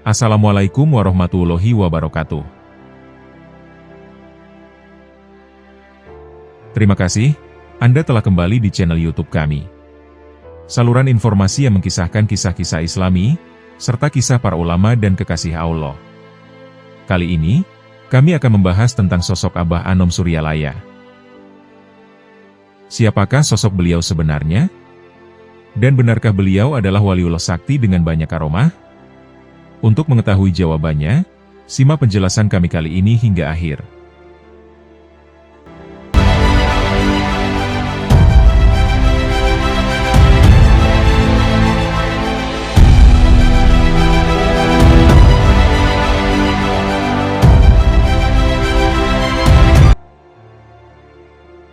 Assalamualaikum warahmatullahi wabarakatuh. Terima kasih, Anda telah kembali di channel YouTube kami. Saluran informasi yang mengkisahkan kisah-kisah Islami, serta kisah para ulama dan kekasih Allah. Kali ini, kami akan membahas tentang sosok Abah Anom Suryalaya. Siapakah sosok beliau sebenarnya? Dan benarkah beliau adalah waliullah sakti dengan banyak karomah? Untuk mengetahui jawabannya, simak penjelasan kami kali ini hingga akhir.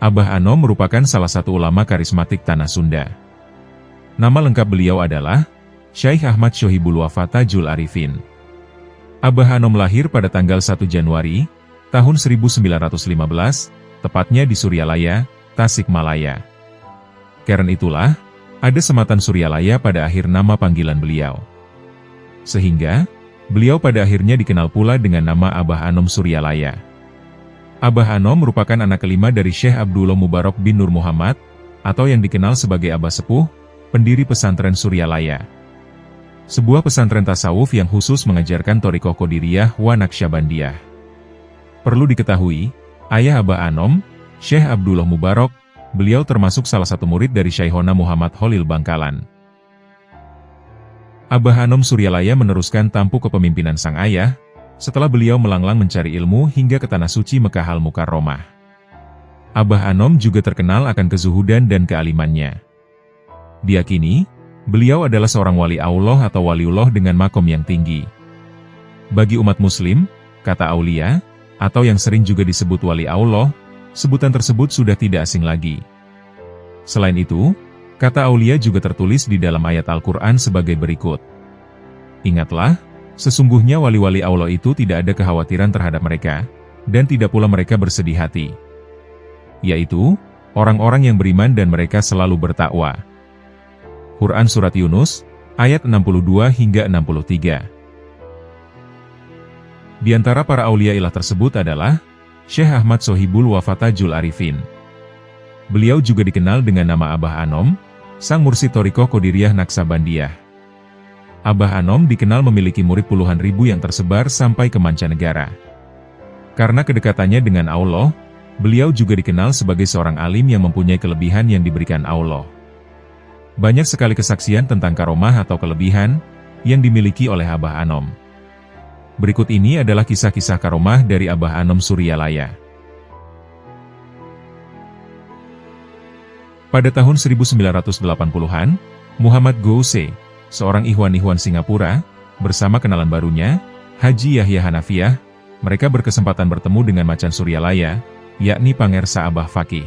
Abah Anom merupakan salah satu ulama karismatik Tanah Sunda. Nama lengkap beliau adalah Syekh Ahmad Shohibul Wafa Tajul Arifin. Abah Anom lahir pada tanggal 1 Januari, tahun 1915, tepatnya di Suryalaya, Tasikmalaya. Karena itulah, ada sematan Suryalaya pada akhir nama panggilan beliau. Sehingga, beliau pada akhirnya dikenal pula dengan nama Abah Anom Suryalaya. Abah Anom merupakan anak kelima dari Syekh Abdullah Mubarak bin Nur Muhammad, atau yang dikenal sebagai Abah Sepuh, pendiri pesantren Suryalaya. Sebuah pesantren tasawuf yang khusus mengajarkan Thariqah Qadiriyah wa Naqsyabandiyah. Perlu diketahui, ayah Abah Anom, Syekh Abdullah Mubarak, beliau termasuk salah satu murid dari Syekhona Muhammad Khalil Bangkalan. Abah Anom Suryalaya meneruskan tampuk kepemimpinan sang ayah, setelah beliau melanglang mencari ilmu hingga ke Tanah Suci Mekah Al-Mukarromah. Abah Anom juga terkenal akan kezuhudan dan kealimannya. Diyakini, beliau adalah seorang wali Allah atau waliullah dengan makom yang tinggi. Bagi umat muslim, kata aulia, atau yang sering juga disebut wali Allah, sebutan tersebut sudah tidak asing lagi. Selain itu, kata aulia juga tertulis di dalam ayat Al-Quran sebagai berikut. Ingatlah, sesungguhnya wali-wali Allah itu tidak ada kekhawatiran terhadap mereka, dan tidak pula mereka bersedih hati. Yaitu, orang-orang yang beriman dan mereka selalu bertakwa. Quran Surat Yunus, ayat 62 hingga 63. Di antara para aulia ilah tersebut adalah Syekh Ahmad Shohibul Wafa Tajul Arifin. Beliau juga dikenal dengan nama Abah Anom, sang mursyid Thariqah Qadiriyah Naqsyabandiyah. Abah Anom dikenal memiliki murid puluhan ribu yang tersebar sampai ke mancanegara. Karena kedekatannya dengan Allah, beliau juga dikenal sebagai seorang alim yang mempunyai kelebihan yang diberikan Allah. Banyak sekali kesaksian tentang karomah atau kelebihan yang dimiliki oleh Abah Anom. Berikut ini adalah kisah-kisah karomah dari Abah Anom Suryalaya. Pada tahun 1980-an, Muhammad Gose, seorang ikhwan-ikhwan Singapura, bersama kenalan barunya, Haji Yahya Hanafiah, mereka berkesempatan bertemu dengan macan Suryalaya, yakni Pangersa Abah Fakih.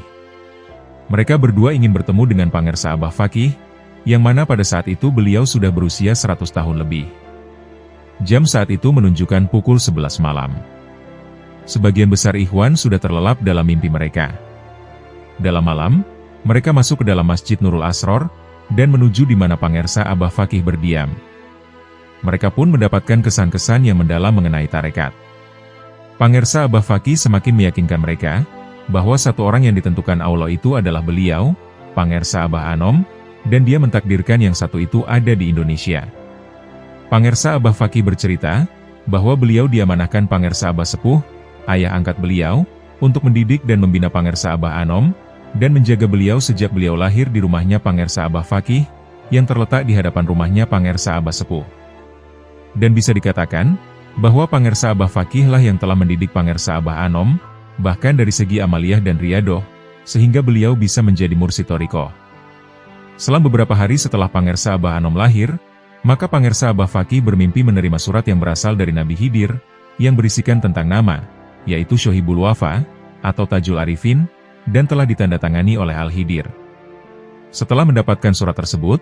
Mereka berdua ingin bertemu dengan Pangersa Abah Fakih, yang mana pada saat itu beliau sudah berusia 100 tahun lebih. Jam saat itu menunjukkan pukul 11 malam. Sebagian besar ikhwan sudah terlelap dalam mimpi mereka. Dalam malam, mereka masuk ke dalam Masjid Nurul Asror, dan menuju di mana Pangersa Abah Fakih berdiam. Mereka pun mendapatkan kesan-kesan yang mendalam mengenai tarekat. Pangersa Abah Fakih semakin meyakinkan mereka, bahwa satu orang yang ditentukan Allah itu adalah beliau, Pangersa Abah Anom, dan dia mentakdirkan yang satu itu ada di Indonesia. Pangersa Abah Fakih bercerita, bahwa beliau diamanahkan Pangersa Abah Sepuh, ayah angkat beliau, untuk mendidik dan membina Pangersa Abah Anom, dan menjaga beliau sejak beliau lahir di rumahnya Pangersa Abah Fakih, yang terletak di hadapan rumahnya Pangersa Abah Sepuh. Dan bisa dikatakan, bahwa Pangersa Abah Fakih lah yang telah mendidik Pangersa Abah Anom, bahkan dari segi amaliyah dan riyadoh, sehingga beliau bisa menjadi mursyid thariqah. Selang beberapa hari setelah Pangersa Abah Anom lahir, maka Pangersa Abah Fakih bermimpi menerima surat yang berasal dari Nabi Khidir, yang berisikan tentang nama, yaitu Shohibul Wafa, atau Tajul Arifin, dan telah ditandatangani oleh Al-Khidir. Setelah mendapatkan surat tersebut,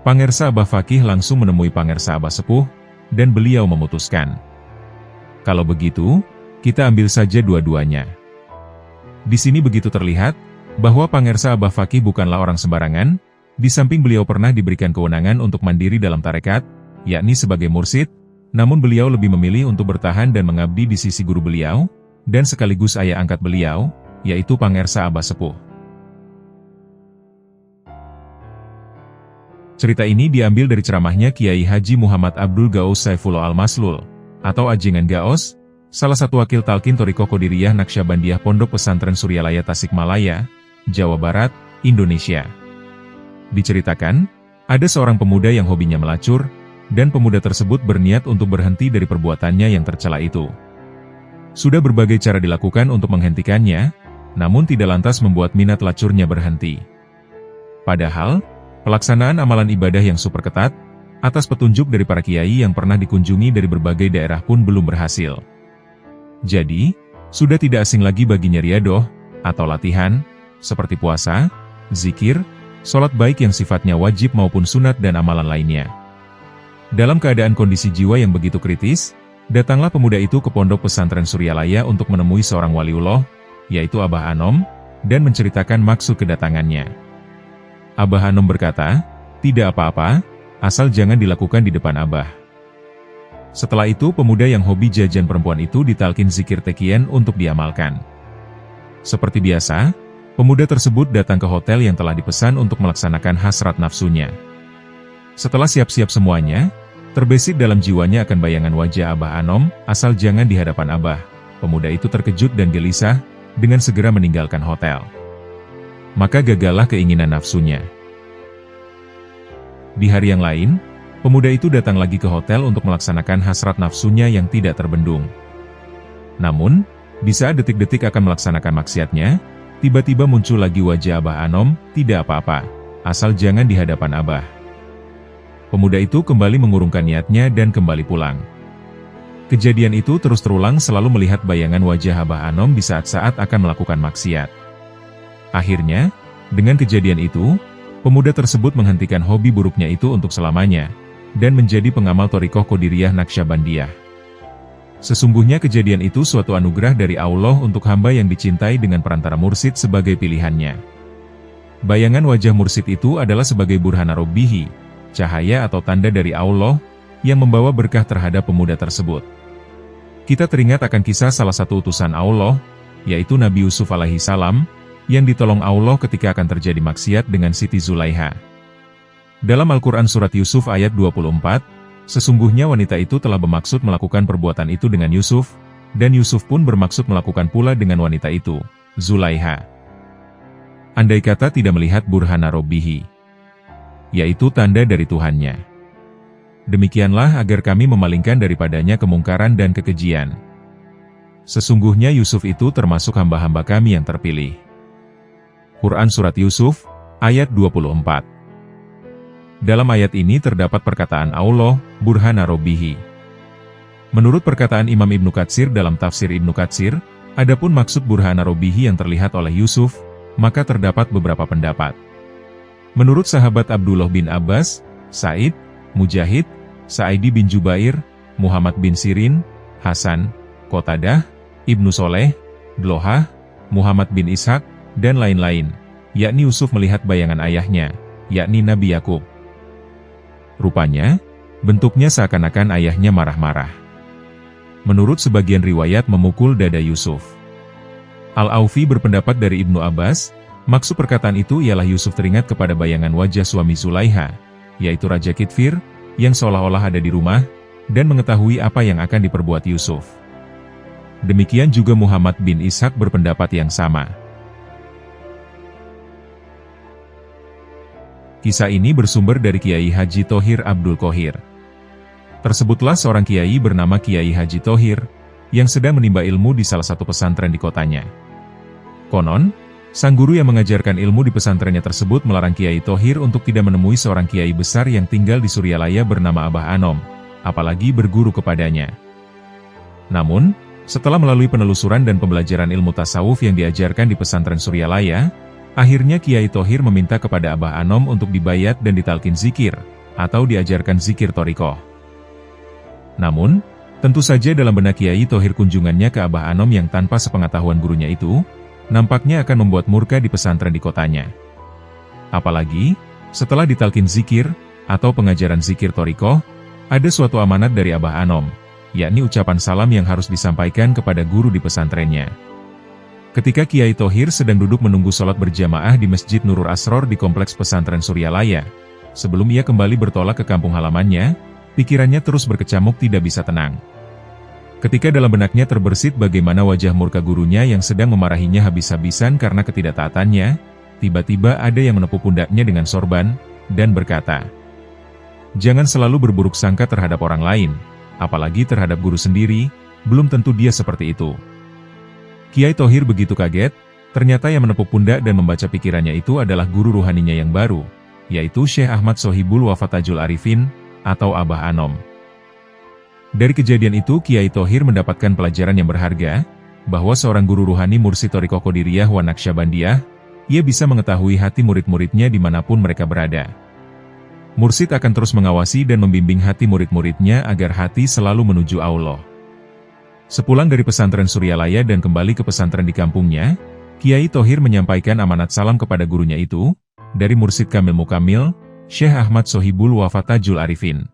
Pangersa Abah Fakih langsung menemui Pangersa Abah Sepuh, dan beliau memutuskan, kalau begitu, kita ambil saja dua-duanya. Di sini begitu terlihat, bahwa Pangersa Abah Fakih bukanlah orang sembarangan, di samping beliau pernah diberikan kewenangan untuk mandiri dalam tarekat, yakni sebagai mursyid, namun beliau lebih memilih untuk bertahan dan mengabdi di sisi guru beliau, dan sekaligus ayah angkat beliau, yaitu Pangersa Abah Sepuh. Cerita ini diambil dari ceramahnya Kiai Haji Muhammad Abdul Gaus Saifullah Al-Maslul, atau Ajengan Gaos, salah satu wakil talqin Thariqah Qadiriyah Naqsyabandiyah Pondok Pesantren Suryalaya Tasikmalaya, Jawa Barat, Indonesia. Diceritakan, ada seorang pemuda yang hobinya melacur, dan pemuda tersebut berniat untuk berhenti dari perbuatannya yang tercela itu. Sudah berbagai cara dilakukan untuk menghentikannya, namun tidak lantas membuat minat lacurnya berhenti. Padahal, pelaksanaan amalan ibadah yang super ketat, atas petunjuk dari para kiai yang pernah dikunjungi dari berbagai daerah pun belum berhasil. Jadi, sudah tidak asing lagi baginya riyadoh, atau latihan, seperti puasa, zikir, sholat baik yang sifatnya wajib maupun sunat dan amalan lainnya. Dalam keadaan kondisi jiwa yang begitu kritis, datanglah pemuda itu ke Pondok Pesantren Suryalaya untuk menemui seorang waliullah, yaitu Abah Anom, dan menceritakan maksud kedatangannya. Abah Anom berkata, "Tidak apa-apa, asal jangan dilakukan di depan Abah." Setelah itu pemuda yang hobi jajan perempuan itu ditalkin zikir tekien untuk diamalkan. Seperti biasa, pemuda tersebut datang ke hotel yang telah dipesan untuk melaksanakan hasrat nafsunya. Setelah siap-siap semuanya, terbesit dalam jiwanya akan bayangan wajah Abah Anom, asal jangan di hadapan Abah. Pemuda itu terkejut dan gelisah, dengan segera meninggalkan hotel. Maka gagallah keinginan nafsunya. Di hari yang lain, pemuda itu datang lagi ke hotel untuk melaksanakan hasrat nafsunya yang tidak terbendung. Namun, di saat detik-detik akan melaksanakan maksiatnya, tiba-tiba muncul lagi wajah Abah Anom, "Tidak apa-apa, asal jangan di hadapan Abah." Pemuda itu kembali mengurungkan niatnya dan kembali pulang. Kejadian itu terus terulang, selalu melihat bayangan wajah Abah Anom di saat-saat akan melakukan maksiat. Akhirnya, dengan kejadian itu, pemuda tersebut menghentikan hobi buruknya itu untuk selamanya, dan menjadi pengamal Thariqah Qadiriyah Naqsyabandiyah. Sesungguhnya kejadian itu suatu anugerah dari Allah untuk hamba yang dicintai dengan perantara mursyid sebagai pilihannya. Bayangan wajah mursyid itu adalah sebagai burhana robbihi, cahaya atau tanda dari Allah, yang membawa berkah terhadap pemuda tersebut. Kita teringat akan kisah salah satu utusan Allah, yaitu Nabi Yusuf alaihi salam, yang ditolong Allah ketika akan terjadi maksiat dengan Siti Zulaiha. Dalam Al-Quran Surat Yusuf ayat 24, sesungguhnya wanita itu telah bermaksud melakukan perbuatan itu dengan Yusuf, dan Yusuf pun bermaksud melakukan pula dengan wanita itu, Zulaiha. Andai kata tidak melihat burhana robbihi, yaitu tanda dari Tuhannya. Demikianlah agar kami memalingkan daripadanya kemungkaran dan kekejian. Sesungguhnya Yusuf itu termasuk hamba-hamba kami yang terpilih. Quran Surat Yusuf, ayat 24. Dalam ayat ini terdapat perkataan Allah, burhana robbihi. Menurut perkataan Imam Ibnu Katsir dalam tafsir Ibnu Katsir, adapun maksud burhana robbihi yang terlihat oleh Yusuf, maka terdapat beberapa pendapat. Menurut sahabat Abdullah bin Abbas, Said, Mujahid, Sa'idi bin Jubair, Muhammad bin Sirin, Hasan, Qatadah, Ibnu Soleh, Dlohah, Muhammad bin Ishaq, dan lain-lain, yakni Yusuf melihat bayangan ayahnya, yakni Nabi Yakub. Rupanya, bentuknya seakan-akan ayahnya marah-marah. Menurut sebagian riwayat memukul dada Yusuf. Al-Aufi berpendapat dari Ibnu Abbas, maksud perkataan itu ialah Yusuf teringat kepada bayangan wajah suami Zulaiha, yaitu Raja Kitfir, yang seolah-olah ada di rumah, dan mengetahui apa yang akan diperbuat Yusuf. Demikian juga Muhammad bin Ishaq berpendapat yang sama. Kisah ini bersumber dari Kiai Haji Thohir Abdul Qohir. Tersebutlah seorang kiai bernama Kiai Haji Thohir, yang sedang menimba ilmu di salah satu pesantren di kotanya. Konon, sang guru yang mengajarkan ilmu di pesantrennya tersebut melarang Kiai Thohir untuk tidak menemui seorang kiai besar yang tinggal di Suryalaya bernama Abah Anom, apalagi berguru kepadanya. Namun, setelah melalui penelusuran dan pembelajaran ilmu tasawuf yang diajarkan di pesantren Suryalaya, akhirnya Kiai Thohir meminta kepada Abah Anom untuk dibayat dan ditalkin zikir, atau diajarkan zikir thariqah. Namun, tentu saja dalam benak Kiai Thohir kunjungannya ke Abah Anom yang tanpa sepengetahuan gurunya itu, nampaknya akan membuat murka di pesantren di kotanya. Apalagi, setelah ditalkin zikir, atau pengajaran zikir thariqah, Ada suatu amanat dari Abah Anom, yakni ucapan salam yang harus disampaikan kepada guru di pesantrennya. Ketika Kiai Thohir sedang duduk menunggu sholat berjamaah di Masjid Nurul Asror di Kompleks Pesantren Suryalaya, sebelum ia kembali bertolak ke kampung halamannya, pikirannya terus berkecamuk tidak bisa tenang. Ketika dalam benaknya terbersit bagaimana wajah murka gurunya yang sedang memarahinya habis-habisan karena ketidaktaatannya, tiba-tiba ada yang menepuk pundaknya dengan sorban, dan berkata, "Jangan selalu berburuk sangka terhadap orang lain, apalagi terhadap guru sendiri, belum tentu dia seperti itu." Kiai Thohir begitu kaget, ternyata yang menepuk pundak dan membaca pikirannya itu adalah guru ruhaninya yang baru, yaitu Syekh Ahmad Sohibul Wafatajul Arifin, atau Abah Anom. Dari kejadian itu Kiai Thohir mendapatkan pelajaran yang berharga, bahwa seorang guru ruhani Mursyid Thariqah Qadiriyah wa Naqsyabandiyah, ia bisa mengetahui hati murid-muridnya dimanapun mereka berada. Mursyid akan terus mengawasi dan membimbing hati murid-muridnya agar hati selalu menuju Allah. Sepulang dari pesantren Suryalaya dan kembali ke pesantren di kampungnya, Kiai Thohir menyampaikan amanat salam kepada gurunya itu, dari Mursyid Kamil Mukamil, Syekh Ahmad Sohibul Wafatajul Arifin.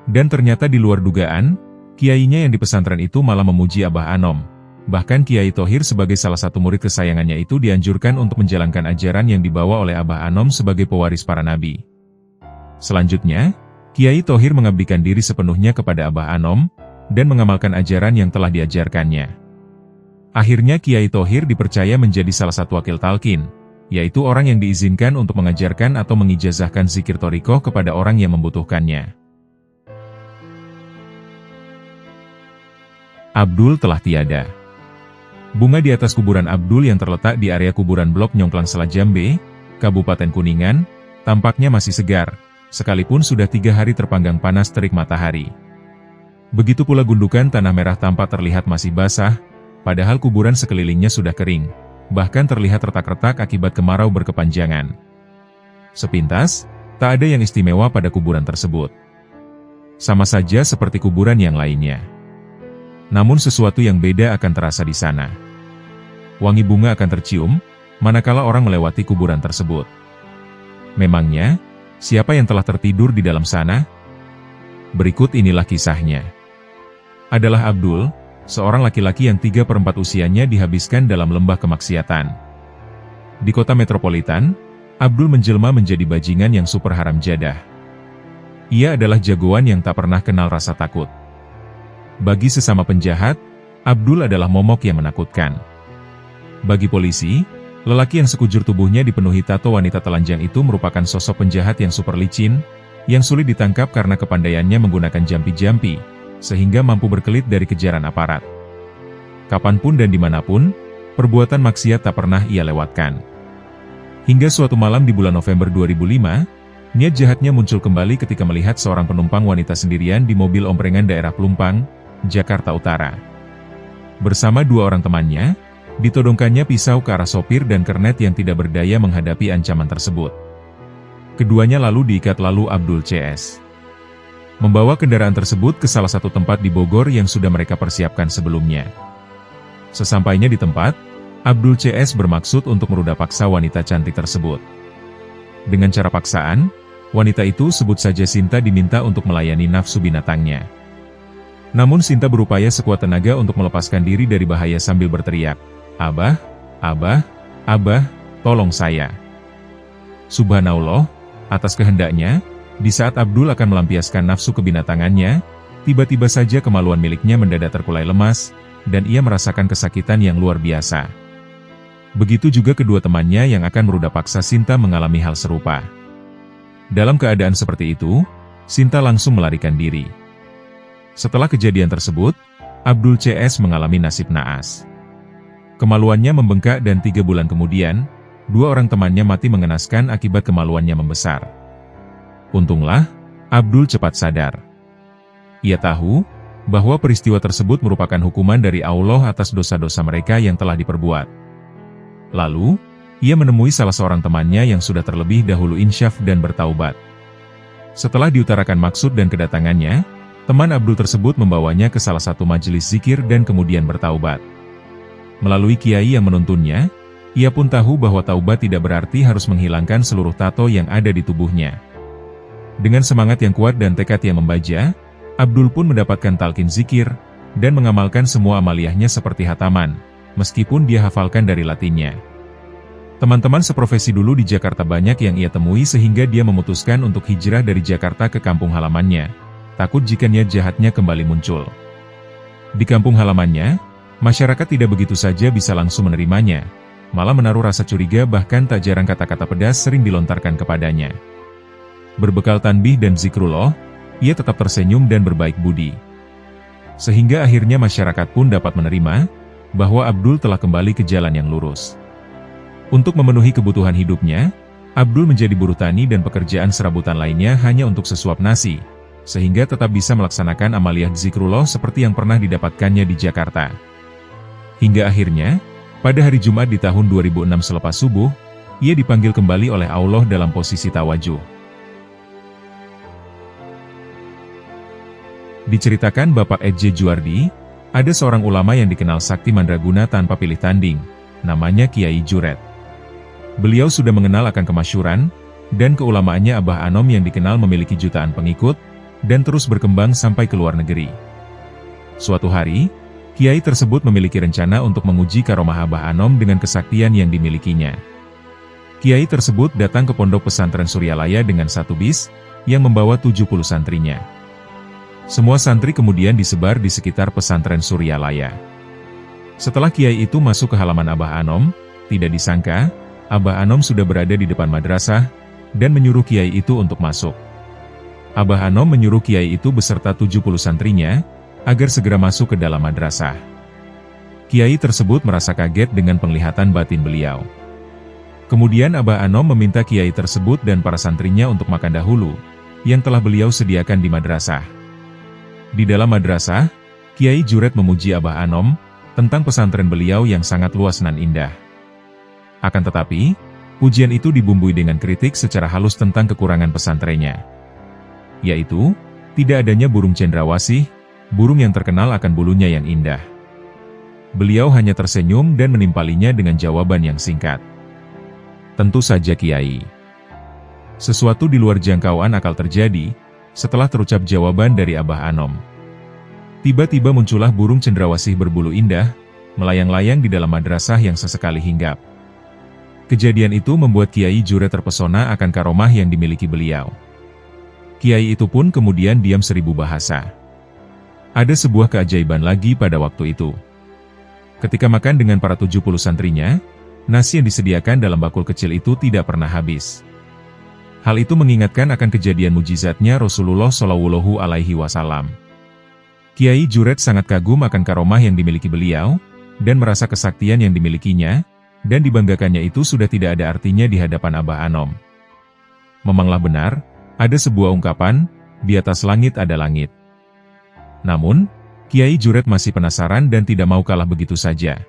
Dan ternyata di luar dugaan, kiainya yang di pesantren itu malah memuji Abah Anom. Bahkan Kiai Thohir sebagai salah satu murid kesayangannya itu dianjurkan untuk menjalankan ajaran yang dibawa oleh Abah Anom sebagai pewaris para nabi. Selanjutnya, Kiai Thohir mengabdikan diri sepenuhnya kepada Abah Anom, dan mengamalkan ajaran yang telah diajarkannya. Akhirnya Kiai Thohir dipercaya menjadi salah satu wakil talqin, yaitu orang yang diizinkan untuk mengajarkan atau mengijazahkan zikir thariqah kepada orang yang membutuhkannya. Abdul telah tiada. Bunga di atas kuburan Abdul yang terletak di area kuburan Blok Nyongklang Selajambe, Kabupaten Kuningan, tampaknya masih segar, sekalipun sudah 3 hari terpanggang panas terik matahari. Begitu pula gundukan tanah merah tampak terlihat masih basah, padahal kuburan sekelilingnya sudah kering, bahkan terlihat retak-retak akibat kemarau berkepanjangan. Sepintas, tak ada yang istimewa pada kuburan tersebut. Sama saja seperti kuburan yang lainnya. Namun sesuatu yang beda akan terasa di sana. Wangi bunga akan tercium, manakala orang melewati kuburan tersebut. Memangnya, siapa yang telah tertidur di dalam sana? Berikut inilah kisahnya. Adalah Abdul, seorang laki-laki yang 3/4 usianya dihabiskan dalam lembah kemaksiatan. Di kota metropolitan, Abdul menjelma menjadi bajingan yang super haram jadah. Ia adalah jagoan yang tak pernah kenal rasa takut. Bagi sesama penjahat, Abdul adalah momok yang menakutkan. Bagi polisi, lelaki yang sekujur tubuhnya dipenuhi tato wanita telanjang itu merupakan sosok penjahat yang super licin, yang sulit ditangkap karena kepandaiannya menggunakan jampi-jampi, sehingga mampu berkelit dari kejaran aparat. Kapanpun dan dimanapun, perbuatan maksiat tak pernah ia lewatkan. Hingga suatu malam di bulan November 2005, niat jahatnya muncul kembali ketika melihat seorang penumpang wanita sendirian di mobil omprengan daerah Pelumpang, Jakarta Utara. Bersama 2 orang temannya, ditodongkannya pisau ke arah sopir dan kernet yang tidak berdaya menghadapi ancaman tersebut. Keduanya lalu diikat lalu Abdul CS membawa kendaraan tersebut ke salah satu tempat di Bogor yang sudah mereka persiapkan sebelumnya. Sesampainya di tempat, Abdul CS bermaksud untuk meruda paksa wanita cantik tersebut. Dengan cara paksaan, wanita itu sebut saja Sinta diminta untuk melayani nafsu binatangnya. Namun Sinta berupaya sekuat tenaga untuk melepaskan diri dari bahaya sambil berteriak, "Abah, Abah, Abah, tolong saya." Subhanallah, atas kehendaknya, di saat Abdul akan melampiaskan nafsu kebinatangannya, tiba-tiba saja kemaluan miliknya mendadak terkulai lemas, dan ia merasakan kesakitan yang luar biasa. Begitu juga kedua temannya yang akan meruda paksa Sinta mengalami hal serupa. Dalam keadaan seperti itu, Sinta langsung melarikan diri. Setelah kejadian tersebut, Abdul CS mengalami nasib naas. Kemaluannya membengkak dan 3 bulan kemudian, 2 orang temannya mati mengenaskan akibat kemaluannya membesar. Untunglah, Abdul cepat sadar. Ia tahu bahwa peristiwa tersebut merupakan hukuman dari Allah atas dosa-dosa mereka yang telah diperbuat. Lalu, ia menemui salah seorang temannya yang sudah terlebih dahulu insyaf dan bertaubat. Setelah diutarakan maksud dan kedatangannya, teman Abdul tersebut membawanya ke salah satu majelis zikir dan kemudian bertaubat. Melalui kiai yang menuntunnya, ia pun tahu bahwa taubat tidak berarti harus menghilangkan seluruh tato yang ada di tubuhnya. Dengan semangat yang kuat dan tekad yang membaja, Abdul pun mendapatkan talqin zikir, dan mengamalkan semua amaliyahnya seperti hataman, meskipun dia hafalkan dari latinnya. Teman-teman seprofesi dulu di Jakarta banyak yang ia temui sehingga dia memutuskan untuk hijrah dari Jakarta ke kampung halamannya, takut jika niat jahatnya kembali muncul. Di kampung halamannya, masyarakat tidak begitu saja bisa langsung menerimanya, malah menaruh rasa curiga, bahkan tak jarang kata-kata pedas sering dilontarkan kepadanya. Berbekal tanbih dan zikrullah, ia tetap tersenyum dan berbaik budi. Sehingga akhirnya masyarakat pun dapat menerima bahwa Abdul telah kembali ke jalan yang lurus. Untuk memenuhi kebutuhan hidupnya, Abdul menjadi buruh tani dan pekerjaan serabutan lainnya hanya untuk sesuap nasi, sehingga tetap bisa melaksanakan amaliyah zikrullah seperti yang pernah didapatkannya di Jakarta. Hingga akhirnya, pada hari Jumat di tahun 2006 selepas subuh, ia dipanggil kembali oleh Allah dalam posisi tawajuh. Diceritakan Bapak E.J. Juardi, ada seorang ulama yang dikenal sakti mandraguna tanpa pilih tanding, namanya Kiai Juret. Beliau sudah mengenal akan kemasyhuran dan keulamaannya Abah Anom yang dikenal memiliki jutaan pengikut, dan terus berkembang sampai ke luar negeri. Suatu hari, Kiai tersebut memiliki rencana untuk menguji karomah Abah Anom dengan kesaktian yang dimilikinya. Kiai tersebut datang ke pondok pesantren Suryalaya dengan satu bis, yang membawa 70 santrinya. Semua santri kemudian disebar di sekitar pesantren Suryalaya. Setelah Kiai itu masuk ke halaman Abah Anom, tidak disangka, Abah Anom sudah berada di depan madrasah, dan menyuruh Kiai itu untuk masuk. Abah Anom menyuruh Kiai itu beserta 70 santrinya, agar segera masuk ke dalam madrasah. Kiai tersebut merasa kaget dengan penglihatan batin beliau. Kemudian Abah Anom meminta Kiai tersebut dan para santrinya untuk makan dahulu, yang telah beliau sediakan di madrasah. Di dalam madrasah, Kiai Juret memuji Abah Anom tentang pesantren beliau yang sangat luas nan indah. Akan tetapi, pujian itu dibumbui dengan kritik secara halus tentang kekurangan pesantrennya, yaitu tidak adanya burung cendrawasih, burung yang terkenal akan bulunya yang indah. Beliau hanya tersenyum dan menimpalinya dengan jawaban yang singkat. Tentu saja Kiai. Sesuatu di luar jangkauan akal terjadi setelah terucap jawaban dari Abah Anom. Tiba-tiba muncullah burung cendrawasih berbulu indah, melayang-layang di dalam madrasah yang sesekali hinggap. Kejadian itu membuat Kiai Juret terpesona akan karomah yang dimiliki beliau. Kiai itu pun kemudian diam 1000 bahasa. Ada sebuah keajaiban lagi pada waktu itu. Ketika makan dengan para 70 santrinya, nasi yang disediakan dalam bakul kecil itu tidak pernah habis. Hal itu mengingatkan akan kejadian mujizatnya Rasulullah Shallallahu Alaihi Wasallam. Kiai Juret sangat kagum akan karomah yang dimiliki beliau, dan merasa kesaktian yang dimilikinya, dan dibanggakannya itu sudah tidak ada artinya di hadapan Abah Anom. Memanglah benar, ada sebuah ungkapan, di atas langit ada langit. Namun, Kiai Juret masih penasaran dan tidak mau kalah begitu saja.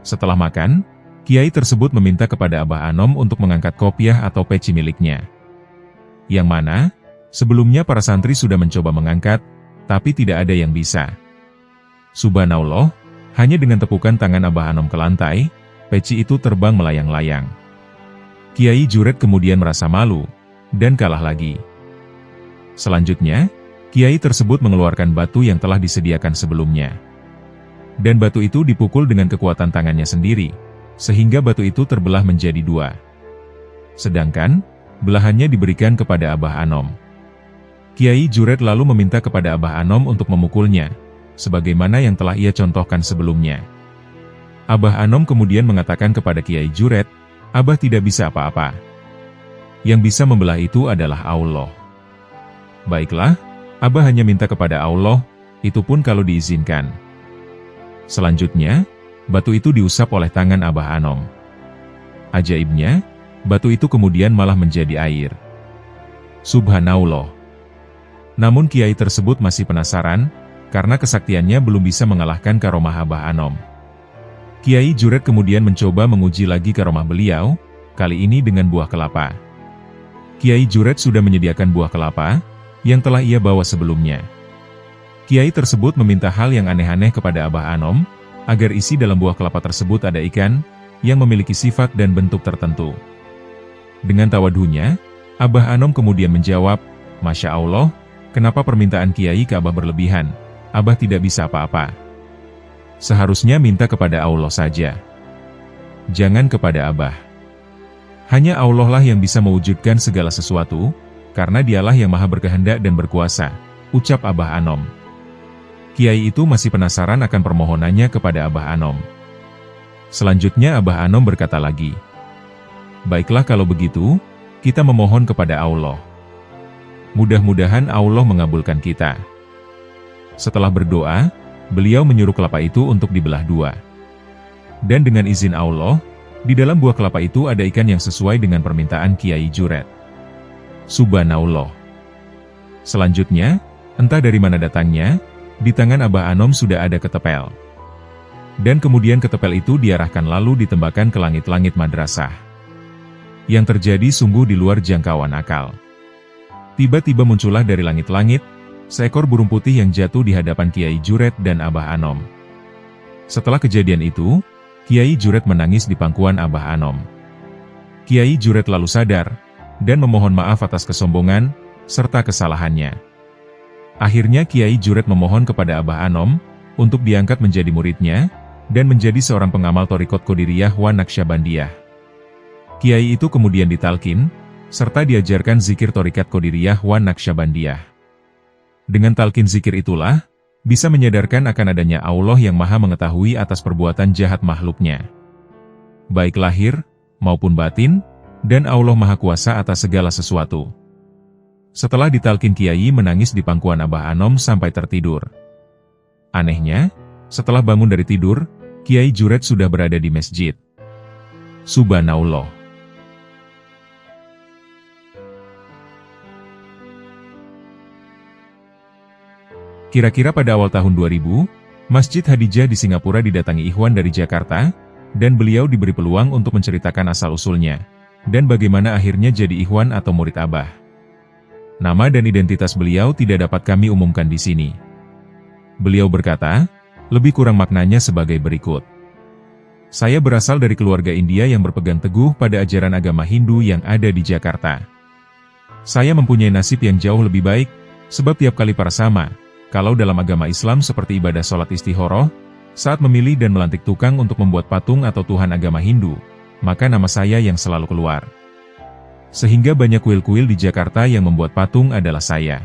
Setelah makan, Kiai tersebut meminta kepada Abah Anom untuk mengangkat kopiah atau peci miliknya. Yang mana, sebelumnya para santri sudah mencoba mengangkat, tapi tidak ada yang bisa. Subhanallah, hanya dengan tepukan tangan Abah Anom ke lantai, peci itu terbang melayang-layang. Kiai Juret kemudian merasa malu, dan kalah lagi. Selanjutnya, Kiai tersebut mengeluarkan batu yang telah disediakan sebelumnya. Dan batu itu dipukul dengan kekuatan tangannya sendiri, sehingga batu itu terbelah menjadi 2. Sedangkan, belahannya diberikan kepada Abah Anom. Kiai Juret lalu meminta kepada Abah Anom untuk memukulnya, sebagaimana yang telah ia contohkan sebelumnya. Abah Anom kemudian mengatakan kepada Kiai Juret, Abah tidak bisa apa-apa. Yang bisa membelah itu adalah Allah. Baiklah, Abah hanya minta kepada Allah, itu pun kalau diizinkan. Selanjutnya, batu itu diusap oleh tangan Abah Anom. Ajaibnya, batu itu kemudian malah menjadi air. Subhanallah. Namun Kiai tersebut masih penasaran, karena kesaktiannya belum bisa mengalahkan karomah Abah Anom. Kiai Juret kemudian mencoba menguji lagi karomah beliau, kali ini dengan buah kelapa. Kiai Juret sudah menyediakan buah kelapa, yang telah ia bawa sebelumnya. Kiai tersebut meminta hal yang aneh-aneh kepada Abah Anom, agar isi dalam buah kelapa tersebut ada ikan, yang memiliki sifat dan bentuk tertentu. Dengan tawadunya, Abah Anom kemudian menjawab, "Masya Allah, kenapa permintaan Kiai ke Abah berlebihan? Abah tidak bisa apa-apa. Seharusnya minta kepada Allah saja. Jangan kepada Abah. Hanya Allah lah yang bisa mewujudkan segala sesuatu, karena dialah yang maha berkehendak dan berkuasa," ucap Abah Anom. Kiai itu masih penasaran akan permohonannya kepada Abah Anom. Selanjutnya Abah Anom berkata lagi, "Baiklah kalau begitu, kita memohon kepada Allah. Mudah-mudahan Allah mengabulkan kita." Setelah berdoa, beliau menyuruh kelapa itu untuk dibelah dua. Dan dengan izin Allah, di dalam buah kelapa itu ada ikan yang sesuai dengan permintaan Kiai Juret. Subhanallah. Selanjutnya, entah dari mana datangnya, di tangan Abah Anom sudah ada ketepel. Dan kemudian ketepel itu diarahkan lalu ditembakkan ke langit-langit madrasah. Yang terjadi sungguh di luar jangkauan akal. Tiba-tiba muncullah dari langit-langit, seekor burung putih yang jatuh di hadapan Kiai Juret dan Abah Anom. Setelah kejadian itu, Kiai Juret menangis di pangkuan Abah Anom. Kiai Juret lalu sadar, dan memohon maaf atas kesombongan, serta kesalahannya. Akhirnya Kiai Juret memohon kepada Abah Anom, untuk diangkat menjadi muridnya, dan menjadi seorang pengamal Thariqat Qadiriyah wa Naqsyabandiyah. Kiai itu kemudian ditalkin, serta diajarkan zikir Thariqat Qadiriyah wa Naqsyabandiyah. Dengan talkin zikir itulah, bisa menyadarkan akan adanya Allah yang maha mengetahui atas perbuatan jahat makhluknya, baik lahir, maupun batin, dan Allah maha kuasa atas segala sesuatu. Setelah ditalkin Kiai menangis di pangkuan Abah Anom sampai tertidur. Anehnya, setelah bangun dari tidur, Kiai Juret sudah berada di masjid. Subhanallah. Kira-kira pada awal tahun 2000, Masjid Hadijah di Singapura didatangi ikhwan dari Jakarta, dan beliau diberi peluang untuk menceritakan asal-usulnya, dan bagaimana akhirnya jadi ikhwan atau murid Abah. Nama dan identitas beliau tidak dapat kami umumkan di sini. Beliau berkata, lebih kurang maknanya sebagai berikut. Saya berasal dari keluarga India yang berpegang teguh pada ajaran agama Hindu yang ada di Jakarta. Saya mempunyai nasib yang jauh lebih baik, sebab tiap kali para sama, kalau dalam agama Islam seperti ibadah sholat istikharah, saat memilih dan melantik tukang untuk membuat patung atau Tuhan agama Hindu, maka nama saya yang selalu keluar. Sehingga banyak kuil-kuil di Jakarta yang membuat patung adalah saya.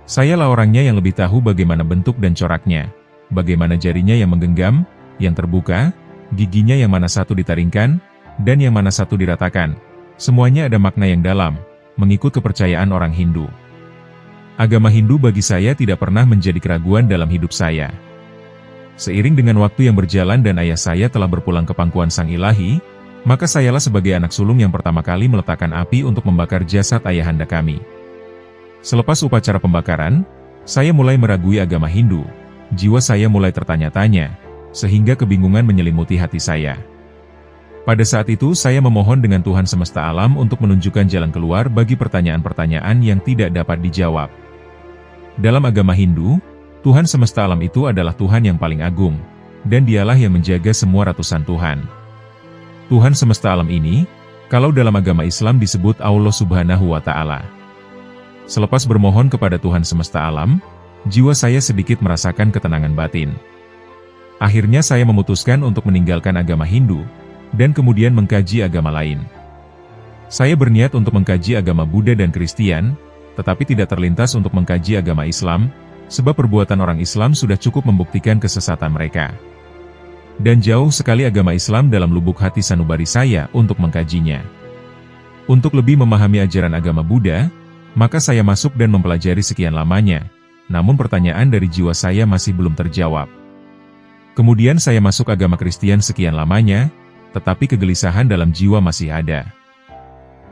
Sayalah orangnya yang lebih tahu bagaimana bentuk dan coraknya, bagaimana jarinya yang menggenggam, yang terbuka, giginya yang mana satu ditaringkan, dan yang mana satu diratakan. Semuanya ada makna yang dalam, mengikut kepercayaan orang Hindu. Agama Hindu bagi saya tidak pernah menjadi keraguan dalam hidup saya. Seiring dengan waktu yang berjalan dan ayah saya telah berpulang ke pangkuan Sang Ilahi, maka sayalah sebagai anak sulung yang pertama kali meletakkan api untuk membakar jasad ayahanda kami. Selepas upacara pembakaran, saya mulai meragui agama Hindu, jiwa saya mulai tertanya-tanya, sehingga kebingungan menyelimuti hati saya. Pada saat itu saya memohon dengan Tuhan semesta alam untuk menunjukkan jalan keluar bagi pertanyaan-pertanyaan yang tidak dapat dijawab. Dalam agama Hindu, Tuhan semesta alam itu adalah Tuhan yang paling agung, dan dialah yang menjaga semua ratusan Tuhan. Tuhan semesta alam ini, kalau dalam agama Islam disebut Allah Subhanahu wa Ta'ala. Selepas bermohon kepada Tuhan semesta alam, jiwa saya sedikit merasakan ketenangan batin. Akhirnya saya memutuskan untuk meninggalkan agama Hindu, dan kemudian mengkaji agama lain. Saya berniat untuk mengkaji agama Buddha dan Kristen, tetapi tidak terlintas untuk mengkaji agama Islam, sebab perbuatan orang Islam sudah cukup membuktikan kesesatan mereka. Dan jauh sekali agama Islam dalam lubuk hati sanubari saya untuk mengkajinya. Untuk lebih memahami ajaran agama Buddha, maka saya masuk dan mempelajari sekian lamanya, namun pertanyaan dari jiwa saya masih belum terjawab. Kemudian saya masuk agama Kristen sekian lamanya, tetapi kegelisahan dalam jiwa masih ada.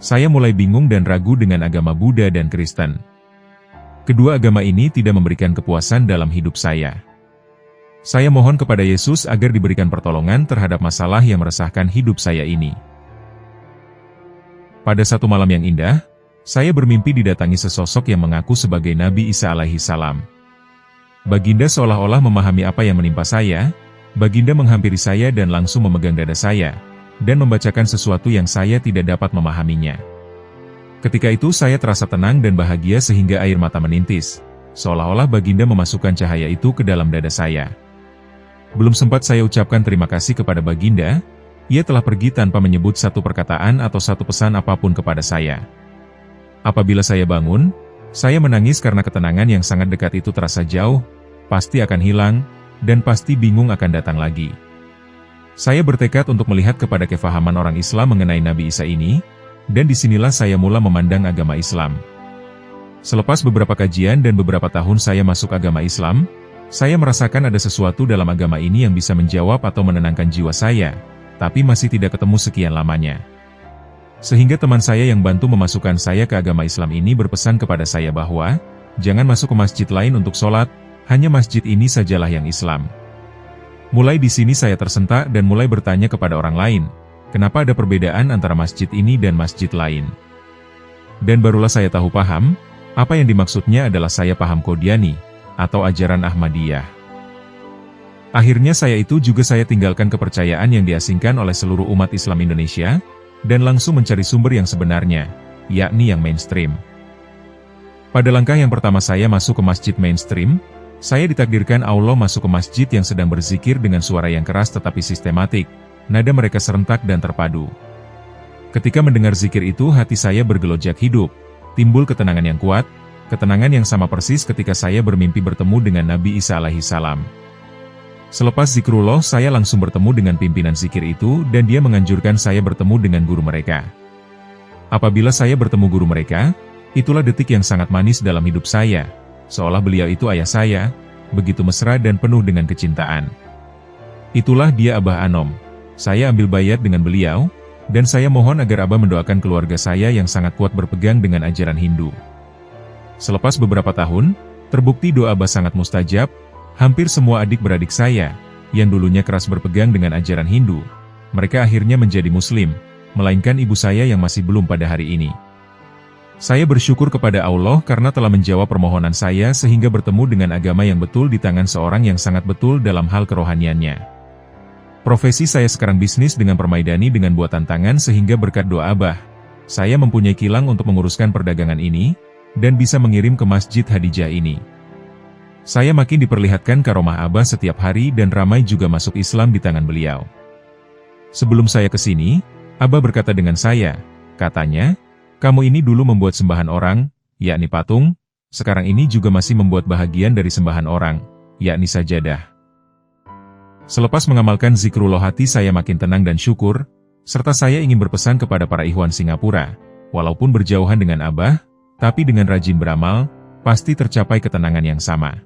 Saya mulai bingung dan ragu dengan agama Buddha dan Kristen. Kedua agama ini tidak memberikan kepuasan dalam hidup saya. Saya mohon kepada Yesus agar diberikan pertolongan terhadap masalah yang meresahkan hidup saya ini. Pada satu malam yang indah, saya bermimpi didatangi sesosok yang mengaku sebagai Nabi Isa alaihi salam. Baginda seolah-olah memahami apa yang menimpa saya. Baginda menghampiri saya dan langsung memegang dada saya, dan membacakan sesuatu yang saya tidak dapat memahaminya. Ketika itu saya terasa tenang dan bahagia sehingga air mata menintis, seolah-olah Baginda memasukkan cahaya itu ke dalam dada saya. Belum sempat saya ucapkan terima kasih kepada Baginda, ia telah pergi tanpa menyebut satu perkataan atau satu pesan apapun kepada saya. Apabila saya bangun, saya menangis karena ketenangan yang sangat dekat itu terasa jauh, pasti akan hilang, dan pasti bingung akan datang lagi. Saya bertekad untuk melihat kepada kefahaman orang Islam mengenai Nabi Isa ini, dan disinilah saya mula memandang agama Islam. Selepas beberapa kajian dan beberapa tahun saya masuk agama Islam, saya merasakan ada sesuatu dalam agama ini yang bisa menjawab atau menenangkan jiwa saya, tapi masih tidak ketemu sekian lamanya. Sehingga teman saya yang bantu memasukkan saya ke agama Islam ini berpesan kepada saya bahwa, jangan masuk ke masjid lain untuk sholat, hanya masjid ini sajalah yang Islam. Mulai di sini saya tersentak dan mulai bertanya kepada orang lain, kenapa ada perbedaan antara masjid ini dan masjid lain. Dan barulah saya tahu paham, apa yang dimaksudnya adalah saya paham Qodiani, atau ajaran Ahmadiyah. Akhirnya saya tinggalkan kepercayaan yang diasingkan oleh seluruh umat Islam Indonesia, dan langsung mencari sumber yang sebenarnya, yakni yang mainstream. Pada langkah yang pertama saya masuk ke masjid mainstream, saya ditakdirkan Allah masuk ke masjid yang sedang berzikir dengan suara yang keras tetapi sistematik, nada mereka serentak dan terpadu. Ketika mendengar zikir itu hati saya bergelojak hidup, timbul ketenangan yang kuat, ketenangan yang sama persis ketika saya bermimpi bertemu dengan Nabi Isa alaihi salam. Selepas zikrullah saya langsung bertemu dengan pimpinan zikir itu dan dia menganjurkan saya bertemu dengan guru mereka. Apabila saya bertemu guru mereka, itulah detik yang sangat manis dalam hidup saya, seolah beliau itu ayah saya, begitu mesra dan penuh dengan kecintaan. Itulah dia Abah Anom. Saya ambil bayat dengan beliau, dan saya mohon agar Abah mendoakan keluarga saya yang sangat kuat berpegang dengan ajaran Hindu. Selepas beberapa tahun, terbukti doa Abah sangat mustajab, hampir semua adik-beradik saya, yang dulunya keras berpegang dengan ajaran Hindu, mereka akhirnya menjadi Muslim, melainkan ibu saya yang masih belum pada hari ini. Saya bersyukur kepada Allah karena telah menjawab permohonan saya sehingga bertemu dengan agama yang betul di tangan seorang yang sangat betul dalam hal kerohaniannya. Profesi saya sekarang bisnis dengan permaidani dengan buatan tangan sehingga berkat doa Abah, saya mempunyai kilang untuk menguruskan perdagangan ini, dan bisa mengirim ke Masjid Hadijah ini. Saya makin diperlihatkan karomah Abah setiap hari dan ramai juga masuk Islam di tangan beliau. Sebelum saya ke sini, Abah berkata dengan saya, katanya, kamu ini dulu membuat sembahan orang, yakni patung, sekarang ini juga masih membuat bahagian dari sembahan orang, yakni sajadah. Selepas mengamalkan zikrullah hati saya makin tenang dan syukur, serta saya ingin berpesan kepada para ikhwan Singapura, walaupun berjauhan dengan Abah, tapi dengan rajin beramal, pasti tercapai ketenangan yang sama.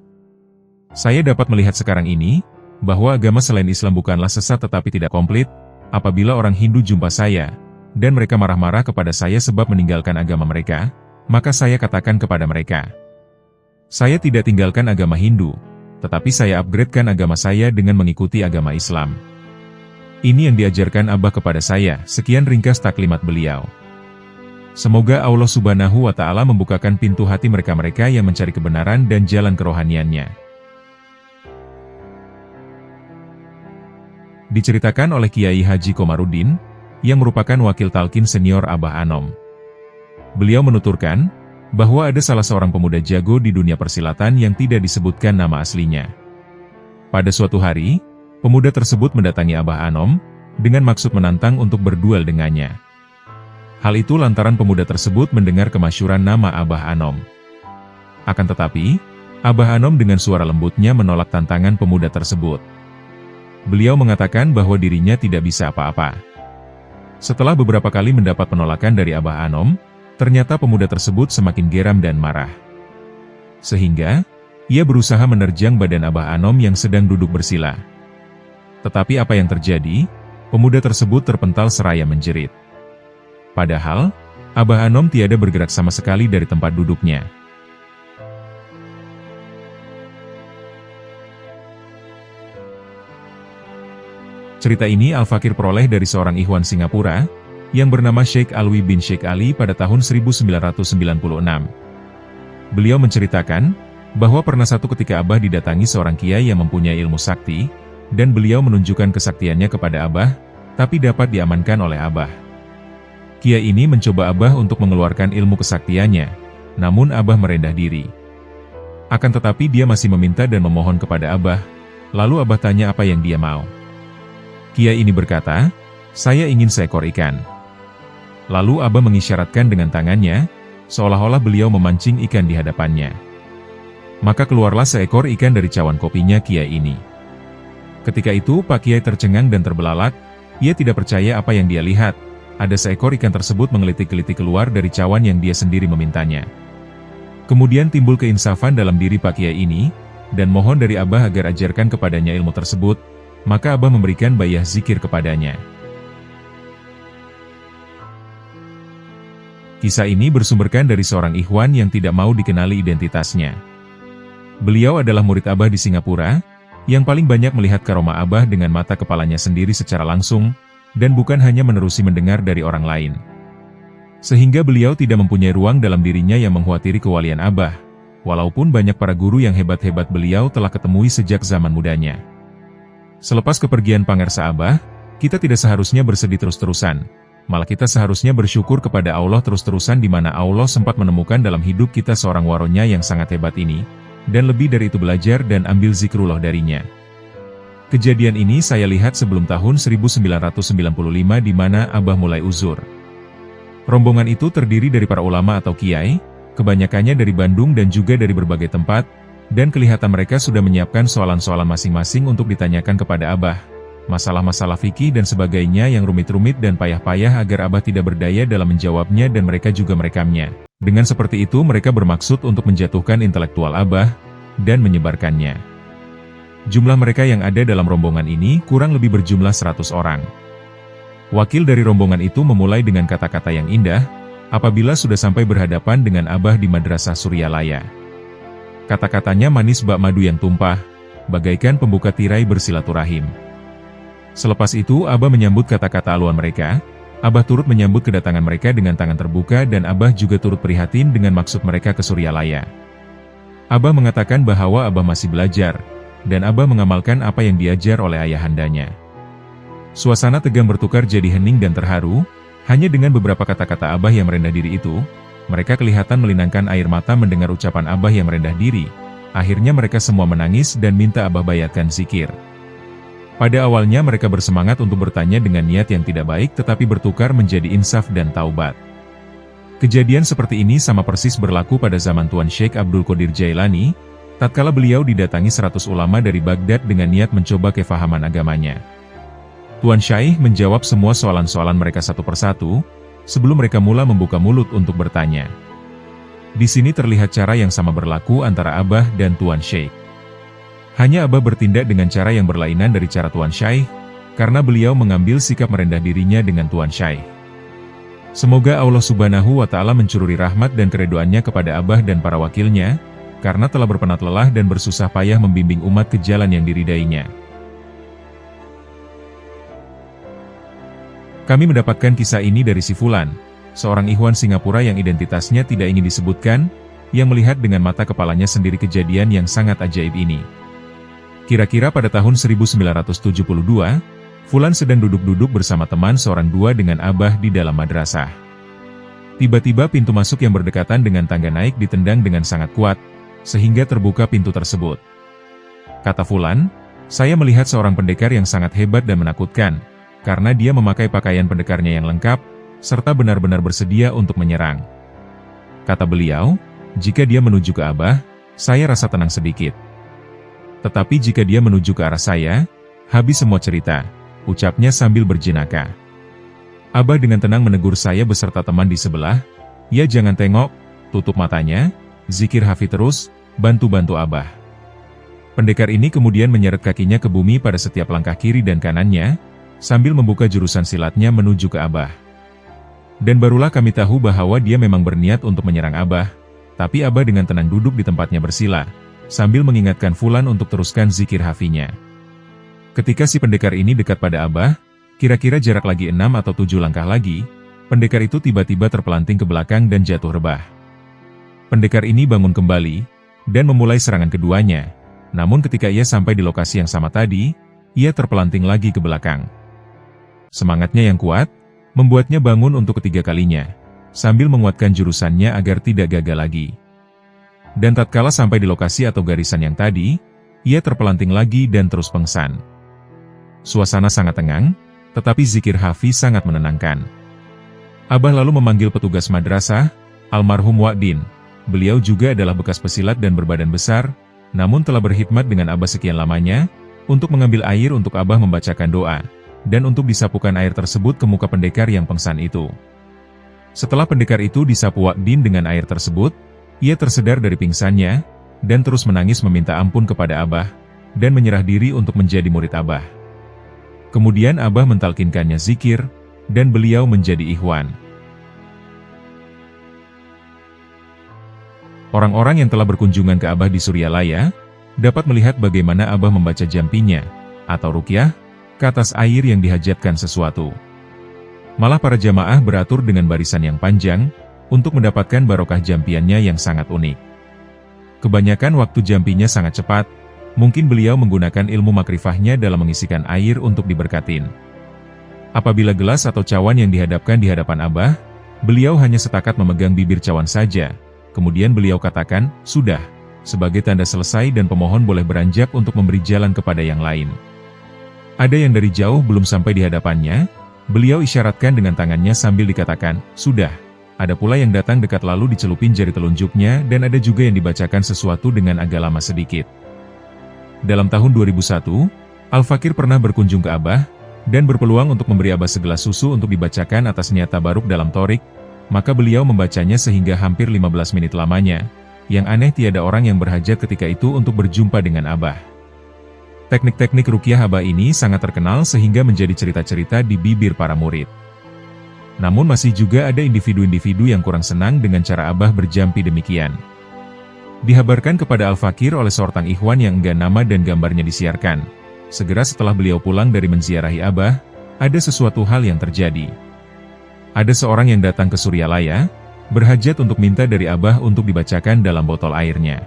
Saya dapat melihat sekarang ini, bahwa agama selain Islam bukanlah sesat tetapi tidak komplit, apabila orang Hindu jumpa saya, dan mereka marah-marah kepada saya sebab meninggalkan agama mereka, maka saya katakan kepada mereka, saya tidak tinggalkan agama Hindu, tetapi saya upgradekan agama saya dengan mengikuti agama Islam. Ini yang diajarkan Abah kepada saya, sekian ringkas taklimat beliau. Semoga Allah Subhanahu wa Ta'ala membukakan pintu hati mereka-mereka yang mencari kebenaran dan jalan kerohaniannya. Diceritakan oleh Kiai Haji Komarudin, yang merupakan wakil talqin senior Abah Anom. Beliau menuturkan, bahwa ada salah seorang pemuda jago di dunia persilatan yang tidak disebutkan nama aslinya. Pada suatu hari, pemuda tersebut mendatangi Abah Anom, dengan maksud menantang untuk berduel dengannya. Hal itu lantaran pemuda tersebut mendengar kemasyhuran nama Abah Anom. Akan tetapi, Abah Anom dengan suara lembutnya menolak tantangan pemuda tersebut. Beliau mengatakan bahwa dirinya tidak bisa apa-apa. Setelah beberapa kali mendapat penolakan dari Abah Anom, ternyata pemuda tersebut semakin geram dan marah. Sehingga, ia berusaha menerjang badan Abah Anom yang sedang duduk bersila. Tetapi apa yang terjadi? Pemuda tersebut terpental seraya menjerit. Padahal, Abah Anom tiada bergerak sama sekali dari tempat duduknya. Cerita ini Al-Fakir peroleh dari seorang ikhwan Singapura, yang bernama Sheikh Alwi bin Sheikh Ali pada tahun 1996. Beliau menceritakan, bahwa pernah satu ketika Abah didatangi seorang kiai yang mempunyai ilmu sakti, dan beliau menunjukkan kesaktiannya kepada Abah, tapi dapat diamankan oleh Abah. Kiai ini mencoba Abah untuk mengeluarkan ilmu kesaktiannya, namun Abah merendah diri. Akan tetapi dia masih meminta dan memohon kepada Abah, lalu Abah tanya apa yang dia mau. Kiai ini berkata, "Saya ingin seekor ikan." Lalu Abah mengisyaratkan dengan tangannya, seolah-olah beliau memancing ikan di hadapannya. Maka keluarlah seekor ikan dari cawan kopinya Kiai ini. Ketika itu Pak Kiai tercengang dan terbelalak, ia tidak percaya apa yang dia lihat. Ada seekor ikan tersebut menggelitik-gelitik keluar dari cawan yang dia sendiri memintanya. Kemudian timbul keinsafan dalam diri Pak Kiai ini, dan mohon dari Abah agar ajarkan kepadanya ilmu tersebut, maka Abah memberikan bayah zikir kepadanya. Kisah ini bersumberkan dari seorang ikhwan yang tidak mau dikenali identitasnya. Beliau adalah murid Abah di Singapura, yang paling banyak melihat karomah Abah dengan mata kepalanya sendiri secara langsung, dan bukan hanya menerusi mendengar dari orang lain. Sehingga beliau tidak mempunyai ruang dalam dirinya yang mengkhawatiri kewalian Abah, walaupun banyak para guru yang hebat-hebat beliau telah ketemui sejak zaman mudanya. Selepas kepergian Pangersa Abah, kita tidak seharusnya bersedih terus-terusan, malah kita seharusnya bersyukur kepada Allah terus-terusan di mana Allah sempat menemukan dalam hidup kita seorang waronya yang sangat hebat ini, dan lebih dari itu belajar dan ambil zikrullah darinya. Kejadian ini saya lihat sebelum tahun 1995 di mana Abah mulai uzur. Rombongan itu terdiri dari para ulama atau kiai, kebanyakannya dari Bandung dan juga dari berbagai tempat, dan kelihatan mereka sudah menyiapkan soalan-soalan masing-masing untuk ditanyakan kepada Abah. Masalah-masalah fikih dan sebagainya yang rumit-rumit dan payah-payah agar Abah tidak berdaya dalam menjawabnya dan mereka juga merekamnya. Dengan seperti itu mereka bermaksud untuk menjatuhkan intelektual Abah, dan menyebarkannya. Jumlah mereka yang ada dalam rombongan ini kurang lebih berjumlah 100 orang. Wakil dari rombongan itu memulai dengan kata-kata yang indah, apabila sudah sampai berhadapan dengan Abah di Madrasah Suryalaya. Kata-katanya manis bak madu yang tumpah, bagaikan pembuka tirai bersilaturahim. Selepas itu Abah menyambut kata-kata aluan mereka, Abah turut menyambut kedatangan mereka dengan tangan terbuka dan Abah juga turut prihatin dengan maksud mereka ke Suryalaya. Abah mengatakan bahwa Abah masih belajar, dan Abah mengamalkan apa yang diajar oleh ayahandanya. Suasana tegang bertukar jadi hening dan terharu, hanya dengan beberapa kata-kata Abah yang merendah diri itu, mereka kelihatan melinangkan air mata mendengar ucapan Abah yang merendah diri. Akhirnya mereka semua menangis dan minta Abah bayatkan zikir. Pada awalnya mereka bersemangat untuk bertanya dengan niat yang tidak baik tetapi bertukar menjadi insaf dan taubat. Kejadian seperti ini sama persis berlaku pada zaman Tuan Syekh Abdul Qadir Jailani, tatkala beliau didatangi 100 ulama dari Baghdad dengan niat mencoba kefahaman agamanya. Tuan Syekh menjawab semua soalan-soalan mereka satu persatu, sebelum mereka mula membuka mulut untuk bertanya. Di sini terlihat cara yang sama berlaku antara Abah dan Tuan Syekh. Hanya Abah bertindak dengan cara yang berlainan dari cara Tuan Syekh, karena beliau mengambil sikap merendah dirinya dengan Tuan Syekh. Semoga Allah Subhanahu wa Ta'ala mencururi rahmat dan keredoannya kepada Abah dan para wakilnya, karena telah berpenat lelah dan bersusah payah membimbing umat ke jalan yang diridainya. Kami mendapatkan kisah ini dari si Fulan, seorang ikhwan Singapura yang identitasnya tidak ingin disebutkan, yang melihat dengan mata kepalanya sendiri kejadian yang sangat ajaib ini. Kira-kira pada tahun 1972, Fulan sedang duduk-duduk bersama teman seorang dua dengan Abah di dalam madrasah. Tiba-tiba pintu masuk yang berdekatan dengan tangga naik ditendang dengan sangat kuat, sehingga terbuka pintu tersebut. Kata Fulan, saya melihat seorang pendekar yang sangat hebat dan menakutkan, karena dia memakai pakaian pendekarnya yang lengkap, serta benar-benar bersedia untuk menyerang. Kata beliau, jika dia menuju ke Abah, saya rasa tenang sedikit. Tetapi jika dia menuju ke arah saya, habis semua cerita, ucapnya sambil berjenaka. Abah dengan tenang menegur saya beserta teman di sebelah, ya jangan tengok, tutup matanya, zikir hafid terus, bantu-bantu Abah. Pendekar ini kemudian menyeret kakinya ke bumi pada setiap langkah kiri dan kanannya, sambil membuka jurusan silatnya menuju ke Abah. Dan barulah kami tahu bahwa dia memang berniat untuk menyerang Abah, tapi Abah dengan tenang duduk di tempatnya bersila, sambil mengingatkan Fulan untuk teruskan zikir hafinya. Ketika si pendekar ini dekat pada Abah, kira-kira jarak lagi 6 atau 7 langkah lagi, pendekar itu tiba-tiba terpelanting ke belakang dan jatuh rebah. Pendekar ini bangun kembali, dan memulai serangan keduanya, namun ketika ia sampai di lokasi yang sama tadi, ia terpelanting lagi ke belakang. Semangatnya yang kuat, membuatnya bangun untuk ketiga kalinya, sambil menguatkan jurusannya agar tidak gagal lagi. Dan tatkala sampai di lokasi atau garisan yang tadi, ia terpelanting lagi dan terus pengsan. Suasana sangat tenang, tetapi zikir Hafiz sangat menenangkan. Abah lalu memanggil petugas madrasah, almarhum Wa'din. Beliau juga adalah bekas pesilat dan berbadan besar, namun telah berkhidmat dengan Abah sekian lamanya, untuk mengambil air untuk Abah membacakan doa, dan untuk disapukan air tersebut ke muka pendekar yang pengsan itu. Setelah pendekar itu disapu Wa'din dengan air tersebut, ia tersedar dari pingsannya, dan terus menangis meminta ampun kepada Abah, dan menyerah diri untuk menjadi murid Abah. Kemudian Abah mentalkinkannya zikir, dan beliau menjadi ikhwan. Orang-orang yang telah berkunjungan ke Abah di Suryalaya, dapat melihat bagaimana Abah membaca jampinya, atau ruqyah, ke atas air yang dihajatkan sesuatu. Malah para jamaah beratur dengan barisan yang panjang, untuk mendapatkan barokah jampiannya yang sangat unik. Kebanyakan waktu jampinya sangat cepat, mungkin beliau menggunakan ilmu makrifahnya dalam mengisikan air untuk diberkatin. Apabila gelas atau cawan yang dihadapkan di hadapan Abah, beliau hanya setakat memegang bibir cawan saja. Kemudian beliau katakan, "Sudah," sebagai tanda selesai dan pemohon boleh beranjak untuk memberi jalan kepada yang lain. Ada yang dari jauh belum sampai di hadapannya, beliau isyaratkan dengan tangannya sambil dikatakan, "Sudah." Ada pula yang datang dekat lalu dicelupin jari telunjuknya dan ada juga yang dibacakan sesuatu dengan agak lama sedikit. Dalam tahun 2001, Al-Fakir pernah berkunjung ke Abah, dan berpeluang untuk memberi Abah segelas susu untuk dibacakan atas niat tabaruk dalam thorik, maka beliau membacanya sehingga hampir 15 menit lamanya. Yang aneh tiada orang yang berhajat ketika itu untuk berjumpa dengan Abah. Teknik-teknik ruqyah Abah ini sangat terkenal sehingga menjadi cerita-cerita di bibir para murid. Namun masih juga ada individu-individu yang kurang senang dengan cara Abah berjampi demikian. Dihabarkan kepada Al-Fakir oleh seorang ikhwan yang enggan nama dan gambarnya disiarkan. Segera setelah beliau pulang dari menziarahi Abah, ada sesuatu hal yang terjadi. Ada seorang yang datang ke Suryalaya, berhajat untuk minta dari Abah untuk dibacakan dalam botol airnya.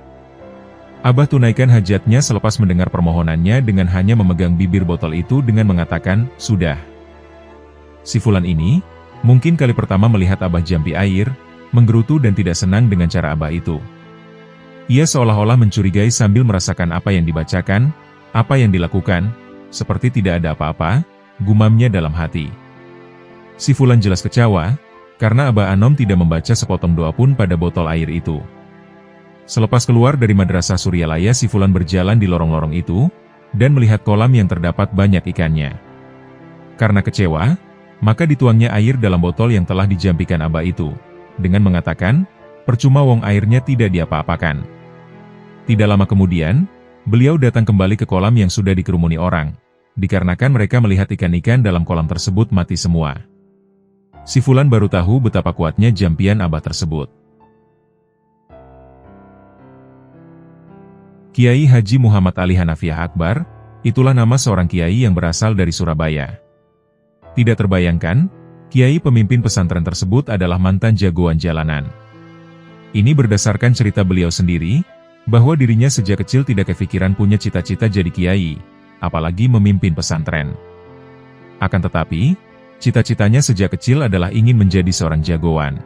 Abah tunaikan hajatnya selepas mendengar permohonannya dengan hanya memegang bibir botol itu dengan mengatakan, "Sudah." Si fulan ini, mungkin kali pertama melihat Abah jampi air, menggerutu dan tidak senang dengan cara Abah itu. Ia seolah-olah mencurigai sambil merasakan apa yang dibacakan, apa yang dilakukan, seperti tidak ada apa-apa, gumamnya dalam hati. Si fulan jelas kecewa, karena Abah Anom tidak membaca sepotong doa pun pada botol air itu. Selepas keluar dari madrasah Suryalaya, si fulan berjalan di lorong-lorong itu, dan melihat kolam yang terdapat banyak ikannya. Karena kecewa, maka dituangnya air dalam botol yang telah dijampikan Abah itu, dengan mengatakan, "Percuma wong airnya tidak diapa-apakan." Tidak lama kemudian, beliau datang kembali ke kolam yang sudah dikerumuni orang, dikarenakan mereka melihat ikan-ikan dalam kolam tersebut mati semua. Si fulan baru tahu betapa kuatnya jampian Abah tersebut. Kiai Haji Muhammad Ali Hanafiah Akbar, itulah nama seorang kiai yang berasal dari Surabaya. Tidak terbayangkan, kiai pemimpin pesantren tersebut adalah mantan jagoan jalanan. Ini berdasarkan cerita beliau sendiri, bahwa dirinya sejak kecil tidak kepikiran punya cita-cita jadi kiai, apalagi memimpin pesantren. Akan tetapi, cita-citanya sejak kecil adalah ingin menjadi seorang jagoan.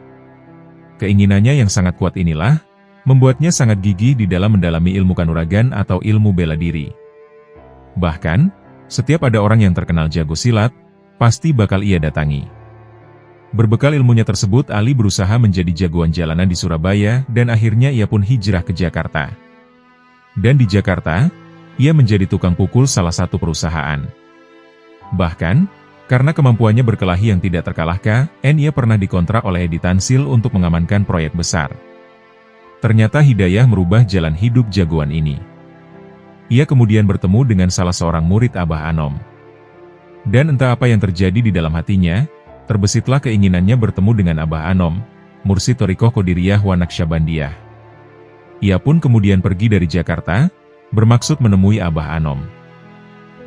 Keinginannya yang sangat kuat inilah, membuatnya sangat gigih di dalam mendalami ilmu kanuragan atau ilmu bela diri. Bahkan, setiap ada orang yang terkenal jago silat, pasti bakal ia datangi. Berbekal ilmunya tersebut, Ali berusaha menjadi jagoan jalanan di Surabaya dan akhirnya ia pun hijrah ke Jakarta. Dan di Jakarta, ia menjadi tukang pukul salah satu perusahaan. Bahkan, karena kemampuannya berkelahi yang tidak terkalahkan, ia pernah dikontrak oleh Edi Tansil untuk mengamankan proyek besar. Ternyata hidayah merubah jalan hidup jagoan ini. Ia kemudian bertemu dengan salah seorang murid Abah Anom. Dan entah apa yang terjadi di dalam hatinya, terbesitlah keinginannya bertemu dengan Abah Anom, Mursyid Thariqah Qadiriyah wa Naqsyabandiyah. Ia pun kemudian pergi dari Jakarta, bermaksud menemui Abah Anom.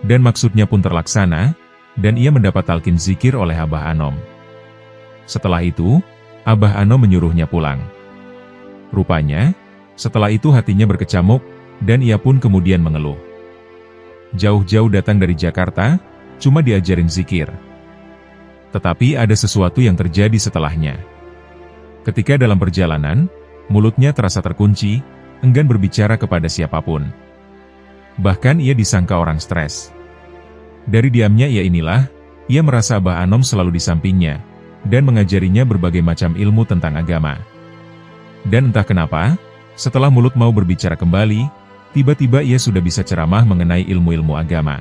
Dan maksudnya pun terlaksana, dan ia mendapat talqin zikir oleh Abah Anom. Setelah itu, Abah Anom menyuruhnya pulang. Rupanya, setelah itu hatinya berkecamuk, dan ia pun kemudian mengeluh. Jauh-jauh datang dari Jakarta, cuma diajarin zikir. Tetapi ada sesuatu yang terjadi setelahnya. Ketika dalam perjalanan, mulutnya terasa terkunci, enggan berbicara kepada siapapun. Bahkan ia disangka orang stres. Dari diamnya ia merasa Abah Anom selalu di sampingnya, dan mengajarinya berbagai macam ilmu tentang agama. Dan entah kenapa, setelah mulut mau berbicara kembali, tiba-tiba ia sudah bisa ceramah mengenai ilmu-ilmu agama.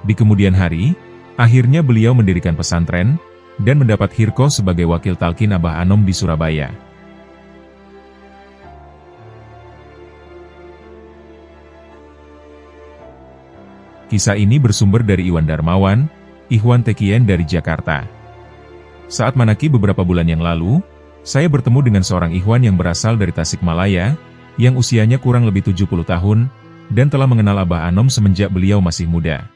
Di kemudian hari, akhirnya beliau mendirikan pesantren, dan mendapat Hirqoh sebagai wakil talqin Abah Anom di Surabaya. Kisah ini bersumber dari Iwan Darmawan, Ikhwan Tekien dari Jakarta. Saat manaki beberapa bulan yang lalu, saya bertemu dengan seorang ikhwan yang berasal dari Tasikmalaya, yang usianya kurang lebih 70 tahun, dan telah mengenal Abah Anom semenjak beliau masih muda.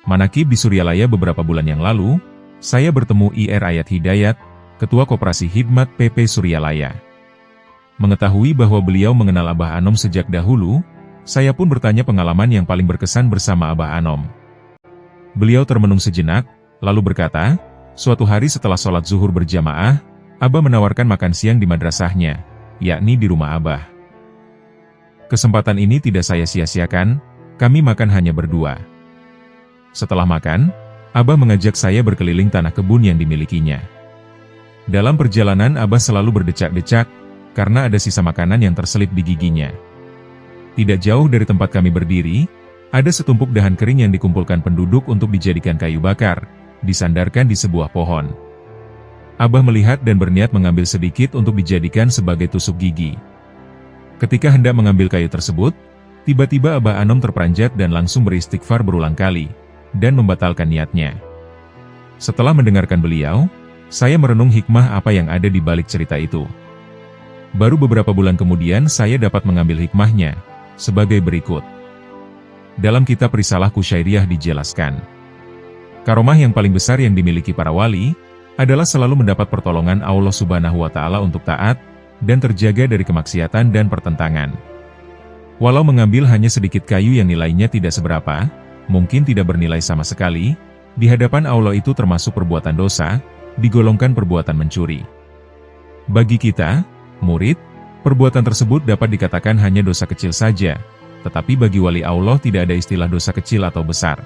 Manakib di Suryalaya beberapa bulan yang lalu, saya bertemu Ir Ayat Hidayat, Ketua Koperasi Hidmat PP Suryalaya. Mengetahui bahwa beliau mengenal Abah Anom sejak dahulu, saya pun bertanya pengalaman yang paling berkesan bersama Abah Anom. Beliau termenung sejenak, lalu berkata, suatu hari setelah sholat zuhur berjamaah, Abah menawarkan makan siang di madrasahnya, yakni di rumah Abah. Kesempatan ini tidak saya sia-siakan, kami makan hanya berdua. Setelah makan, Abah mengajak saya berkeliling tanah kebun yang dimilikinya. Dalam perjalanan Abah selalu berdecak-decak, karena ada sisa makanan yang terselip di giginya. Tidak jauh dari tempat kami berdiri, ada setumpuk dahan kering yang dikumpulkan penduduk untuk dijadikan kayu bakar, disandarkan di sebuah pohon. Abah melihat dan berniat mengambil sedikit untuk dijadikan sebagai tusuk gigi. Ketika hendak mengambil kayu tersebut, tiba-tiba Abah Anom terperanjat dan langsung beristighfar berulang kali, dan membatalkan niatnya. Setelah mendengarkan beliau, saya merenung hikmah apa yang ada di balik cerita itu. Baru beberapa bulan kemudian saya dapat mengambil hikmahnya, sebagai berikut. Dalam kitab Risalah Kusyairiyah dijelaskan, karomah yang paling besar yang dimiliki para wali, adalah selalu mendapat pertolongan Allah Subhanahu wa Ta'ala untuk taat, dan terjaga dari kemaksiatan dan pertentangan. Walau mengambil hanya sedikit kayu yang nilainya tidak seberapa, mungkin tidak bernilai sama sekali, di hadapan Allah itu termasuk perbuatan dosa, digolongkan perbuatan mencuri. Bagi kita, murid, perbuatan tersebut dapat dikatakan hanya dosa kecil saja, tetapi bagi wali Allah tidak ada istilah dosa kecil atau besar.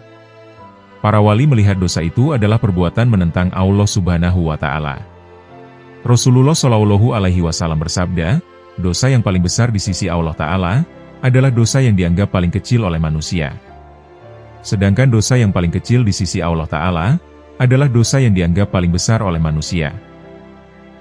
Para wali melihat dosa itu adalah perbuatan menentang Allah Subhanahu wa Ta'ala. Rasulullah Shallallahu Alaihi Wasallam bersabda, dosa yang paling besar di sisi Allah Ta'ala adalah dosa yang dianggap paling kecil oleh manusia. Sedangkan dosa yang paling kecil di sisi Allah Ta'ala adalah dosa yang dianggap paling besar oleh manusia.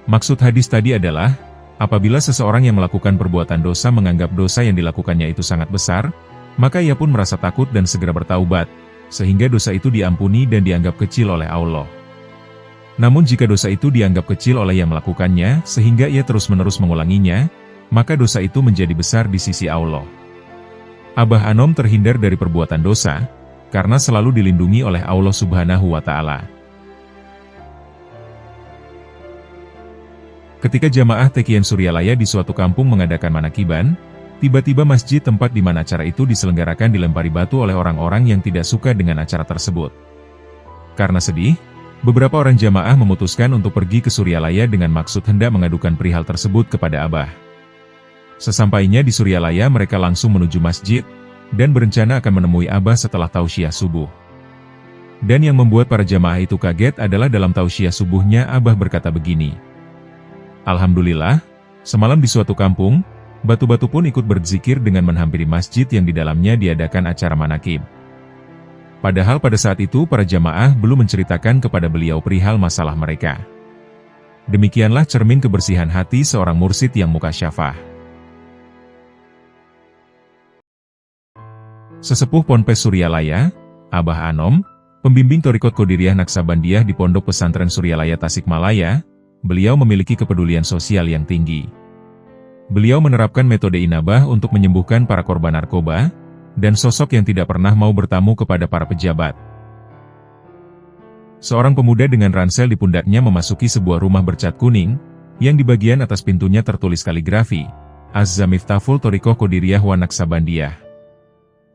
Maksud hadis tadi adalah, apabila seseorang yang melakukan perbuatan dosa menganggap dosa yang dilakukannya itu sangat besar, maka ia pun merasa takut dan segera bertaubat, sehingga dosa itu diampuni dan dianggap kecil oleh Allah. Namun jika dosa itu dianggap kecil oleh yang melakukannya, sehingga ia terus-menerus mengulanginya, maka dosa itu menjadi besar di sisi Allah. Abah Anom terhindar dari perbuatan dosa, karena selalu dilindungi oleh Allah Subhanahu wa Ta'ala. Ketika jamaah Tekien Suryalaya di suatu kampung mengadakan manakiban, tiba-tiba masjid tempat di mana acara itu diselenggarakan dilempari batu oleh orang-orang yang tidak suka dengan acara tersebut. Karena sedih, beberapa orang jamaah memutuskan untuk pergi ke Suryalaya dengan maksud hendak mengadukan perihal tersebut kepada Abah. Sesampainya di Suryalaya mereka langsung menuju masjid, dan berencana akan menemui Abah setelah tausiah subuh. Dan yang membuat para jamaah itu kaget adalah dalam tausiah subuhnya Abah berkata begini, Alhamdulillah, semalam di suatu kampung, batu-batu pun ikut berzikir dengan menghampiri masjid yang di dalamnya diadakan acara manakib. Padahal pada saat itu para jamaah belum menceritakan kepada beliau perihal masalah mereka. Demikianlah cermin kebersihan hati seorang mursyid yang mukasyafah. Sesepuh Ponpes Suryalaya, Abah Anom, pembimbing Thariqat Qadiriyah Naksabandiyah di Pondok Pesantren Suryalaya Tasikmalaya, beliau memiliki kepedulian sosial yang tinggi. Beliau menerapkan metode inabah untuk menyembuhkan para korban narkoba, dan sosok yang tidak pernah mau bertamu kepada para pejabat. Seorang pemuda dengan ransel di pundaknya memasuki sebuah rumah bercat kuning, yang di bagian atas pintunya tertulis kaligrafi, Azza Miftahul Thariqah Qadiriyah wa Naksabandiyah.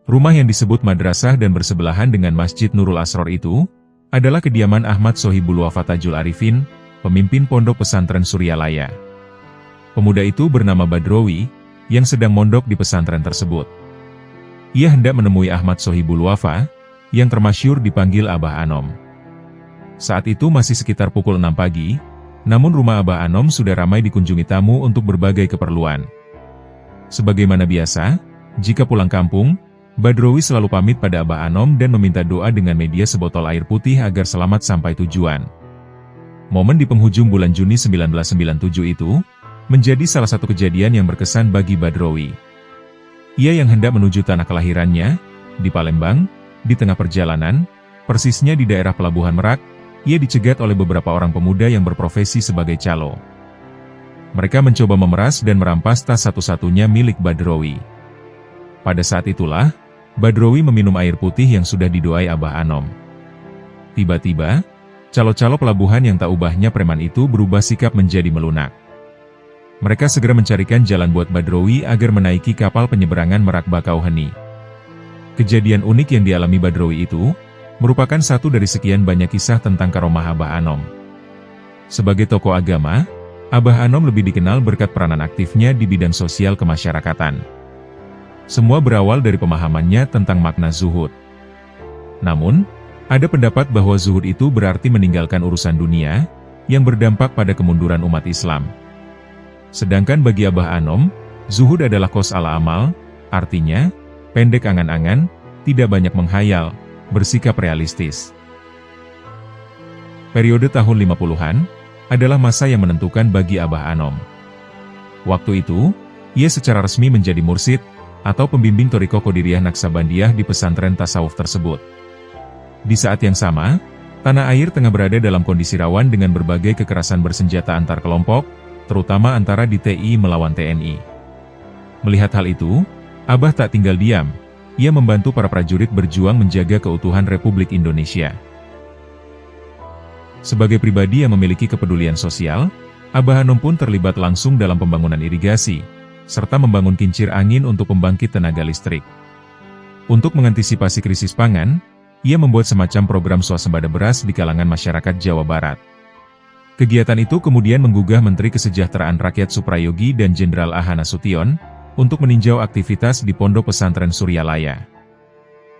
Rumah yang disebut madrasah dan bersebelahan dengan Masjid Nurul Asror itu, adalah kediaman Ahmad Sohibul Wafa Tajul Arifin, pemimpin Pondok Pesantren Suryalaya. Pemuda itu bernama Badrowi, yang sedang mondok di pesantren tersebut. Ia hendak menemui Ahmad Sohibul Wafa, yang termasyhur dipanggil Abah Anom. Saat itu masih sekitar pukul 6 pagi, namun rumah Abah Anom sudah ramai dikunjungi tamu untuk berbagai keperluan. Sebagaimana biasa, jika pulang kampung, Badrowi selalu pamit pada Abah Anom dan meminta doa dengan media sebotol air putih agar selamat sampai tujuan. Momen di penghujung bulan Juni 1997 itu, menjadi salah satu kejadian yang berkesan bagi Badrowi. Ia yang hendak menuju tanah kelahirannya, di Palembang, di tengah perjalanan, persisnya di daerah Pelabuhan Merak, ia dicegat oleh beberapa orang pemuda yang berprofesi sebagai calo. Mereka mencoba memeras dan merampas tas satu-satunya milik Badrowi. Pada saat itulah, Badrowi meminum air putih yang sudah didoai Abah Anom. Tiba-tiba, calo-calo pelabuhan yang tak ubahnya preman itu berubah sikap menjadi melunak. Mereka segera mencarikan jalan buat Badrowi agar menaiki kapal penyeberangan Merak Bakauheni. Kejadian unik yang dialami Badrowi itu, merupakan satu dari sekian banyak kisah tentang karomah Abah Anom. Sebagai tokoh agama, Abah Anom lebih dikenal berkat peranan aktifnya di bidang sosial kemasyarakatan. Semua berawal dari pemahamannya tentang makna zuhud. Namun, ada pendapat bahwa zuhud itu berarti meninggalkan urusan dunia, yang berdampak pada kemunduran umat Islam. Sedangkan bagi Abah Anom, zuhud adalah qos ala amal, artinya, pendek angan-angan, tidak banyak menghayal, bersikap realistis. Periode tahun 50-an, adalah masa yang menentukan bagi Abah Anom. Waktu itu, ia secara resmi menjadi mursyid, atau pembimbing Thariqah Qadiriyah Naksabandiyah di pesantren tasawuf tersebut. Di saat yang sama, tanah air tengah berada dalam kondisi rawan dengan berbagai kekerasan bersenjata antar kelompok, terutama antara DTI melawan TNI. Melihat hal itu, Abah tak tinggal diam, ia membantu para prajurit berjuang menjaga keutuhan Republik Indonesia. Sebagai pribadi yang memiliki kepedulian sosial, Abah Anom pun terlibat langsung dalam pembangunan irigasi, serta membangun kincir angin untuk pembangkit tenaga listrik. Untuk mengantisipasi krisis pangan, ia membuat semacam program swasembada beras di kalangan masyarakat Jawa Barat. Kegiatan itu kemudian menggugah Menteri Kesejahteraan Rakyat Suprayogi dan Jenderal A.H. Nasution, untuk meninjau aktivitas di Pondok Pesantren Suryalaya.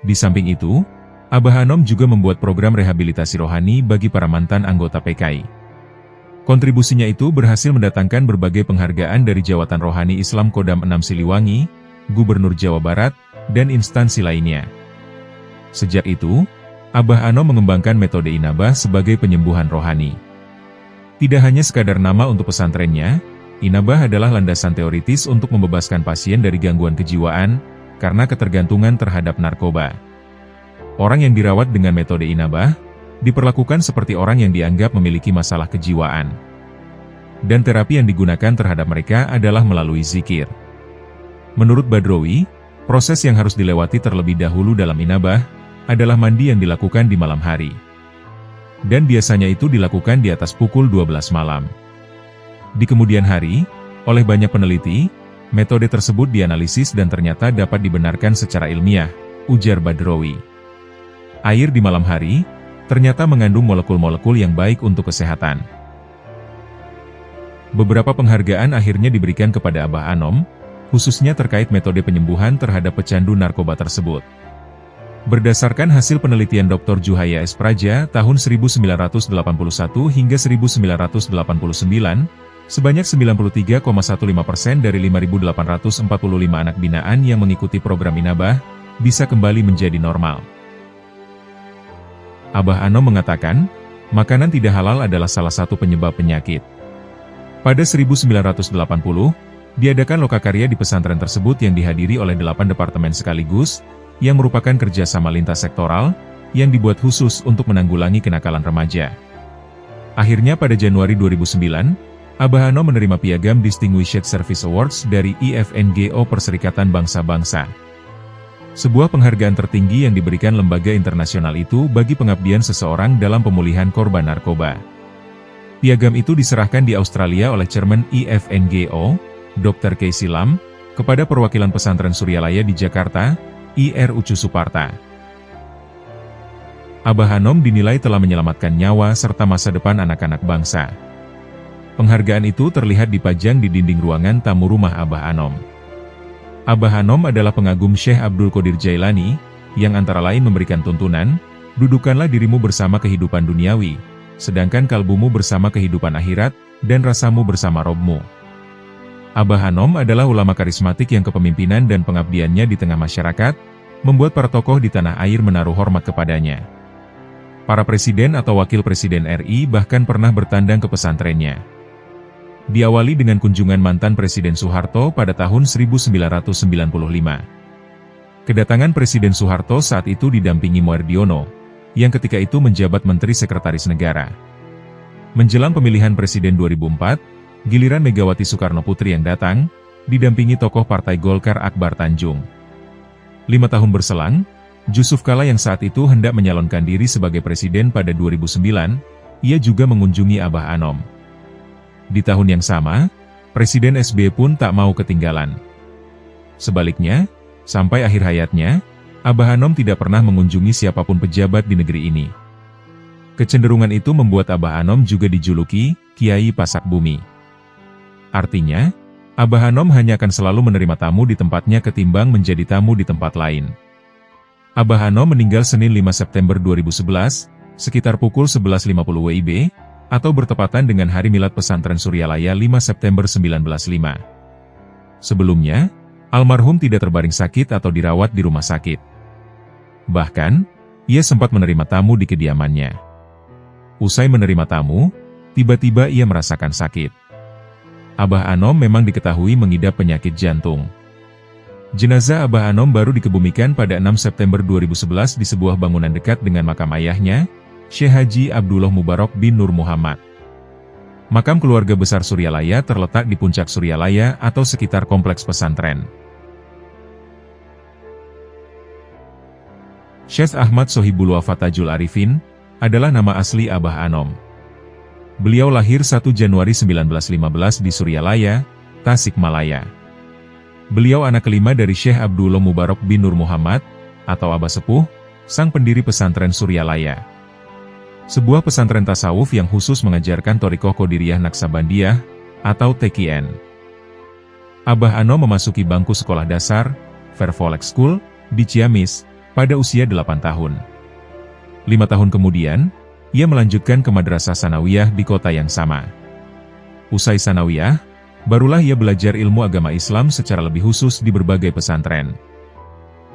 Di samping itu, Abah Anom juga membuat program rehabilitasi rohani bagi para mantan anggota PKI. Kontribusinya itu berhasil mendatangkan berbagai penghargaan dari Jawatan Rohani Islam Kodam 6 Siliwangi, Gubernur Jawa Barat, dan instansi lainnya. Sejak itu, Abah Anom mengembangkan metode Inabah sebagai penyembuhan rohani. Tidak hanya sekadar nama untuk pesantrennya, Inabah adalah landasan teoritis untuk membebaskan pasien dari gangguan kejiwaan, karena ketergantungan terhadap narkoba. Orang yang dirawat dengan metode Inabah, diperlakukan seperti orang yang dianggap memiliki masalah kejiwaan. Dan terapi yang digunakan terhadap mereka adalah melalui zikir. Menurut Badrowi, proses yang harus dilewati terlebih dahulu dalam Inabah, adalah mandi yang dilakukan di malam hari. Dan biasanya itu dilakukan di atas pukul 12 malam. Di kemudian hari, oleh banyak peneliti, metode tersebut dianalisis dan ternyata dapat dibenarkan secara ilmiah, ujar Badrowi. Air di malam hari, ternyata mengandung molekul-molekul yang baik untuk kesehatan. Beberapa penghargaan akhirnya diberikan kepada Abah Anom, khususnya terkait metode penyembuhan terhadap pecandu narkoba tersebut. Berdasarkan hasil penelitian Dr. Juhaya S. Praja tahun 1981 hingga 1989, sebanyak 93,15% dari 5.845 anak binaan yang mengikuti program Inabah, bisa kembali menjadi normal. Abah Anom mengatakan, makanan tidak halal adalah salah satu penyebab penyakit. Pada 1980, diadakan lokakarya di pesantren tersebut yang dihadiri oleh 8 departemen sekaligus, yang merupakan kerjasama lintas sektoral, yang dibuat khusus untuk menanggulangi kenakalan remaja. Akhirnya pada Januari 2009, Abah Anom menerima piagam Distinguished Service Awards dari IFNGO Perserikatan Bangsa-Bangsa. Sebuah penghargaan tertinggi yang diberikan lembaga internasional itu bagi pengabdian seseorang dalam pemulihan korban narkoba. Piagam itu diserahkan di Australia oleh Chairman IFNGO, Dr. Casey Lam, kepada perwakilan pesantren Suryalaya di Jakarta, Ir Ucu Suparta. Abah Anom dinilai telah menyelamatkan nyawa serta masa depan anak-anak bangsa. Penghargaan itu terlihat dipajang di dinding ruangan tamu rumah Abah Anom. Abah Anom adalah pengagum Syekh Abdul Qadir Jailani, yang antara lain memberikan tuntunan, "Dudukkanlah dirimu bersama kehidupan duniawi, sedangkan kalbumu bersama kehidupan akhirat, dan rasamu bersama Robmu." Abah Anom adalah ulama karismatik yang kepemimpinan dan pengabdiannya di tengah masyarakat, membuat para tokoh di tanah air menaruh hormat kepadanya. Para presiden atau wakil presiden RI bahkan pernah bertandang ke pesantrennya. Diawali dengan kunjungan mantan Presiden Soeharto pada tahun 1995. Kedatangan Presiden Soeharto saat itu didampingi Muardiono, yang ketika itu menjabat Menteri Sekretaris Negara. Menjelang pemilihan Presiden 2004, giliran Megawati Soekarno Putri yang datang, didampingi tokoh Partai Golkar Akbar Tanjung. 5 tahun berselang, Jusuf Kalla yang saat itu hendak menyalonkan diri sebagai presiden pada 2009, ia juga mengunjungi Abah Anom. Di tahun yang sama, Presiden SBY pun tak mau ketinggalan. Sebaliknya, sampai akhir hayatnya, Abah Anom tidak pernah mengunjungi siapapun pejabat di negeri ini. Kecenderungan itu membuat Abah Anom juga dijuluki Kiai Pasak Bumi. Artinya, Abah Anom hanya akan selalu menerima tamu di tempatnya ketimbang menjadi tamu di tempat lain. Abah Anom meninggal Senin 5 September 2011, sekitar pukul 11.50 WIB, atau bertepatan dengan Hari Milad Pesantren Suryalaya 5 September 1905. Sebelumnya, almarhum tidak terbaring sakit atau dirawat di rumah sakit. Bahkan, ia sempat menerima tamu di kediamannya. Usai menerima tamu, tiba-tiba ia merasakan sakit. Abah Anom memang diketahui mengidap penyakit jantung. Jenazah Abah Anom baru dikebumikan pada 6 September 2011 di sebuah bangunan dekat dengan makam ayahnya, Syekh Haji Abdullah Mubarak bin Nur Muhammad. Makam keluarga besar Suryalaya terletak di puncak Suryalaya atau sekitar kompleks pesantren. Syekh Ahmad Sohibul Wafa Tajul Arifin adalah nama asli Abah Anom. Beliau lahir 1 Januari 1915 di Suryalaya, Tasikmalaya. Beliau anak kelima dari Syekh Abdullah Mubarak bin Nur Muhammad, atau Abah Sepuh, sang pendiri pesantren Suryalaya. Sebuah pesantren tasawuf yang khusus mengajarkan Thariqah Qadiriyah Naksabandiyah, atau TQN. Abah Anom memasuki bangku sekolah dasar, Vervolek School, di Ciamis, pada usia 8 tahun. 5 tahun kemudian, ia melanjutkan ke Madrasah Sanawiyah di kota yang sama. Usai Sanawiyah, barulah ia belajar ilmu agama Islam secara lebih khusus di berbagai pesantren.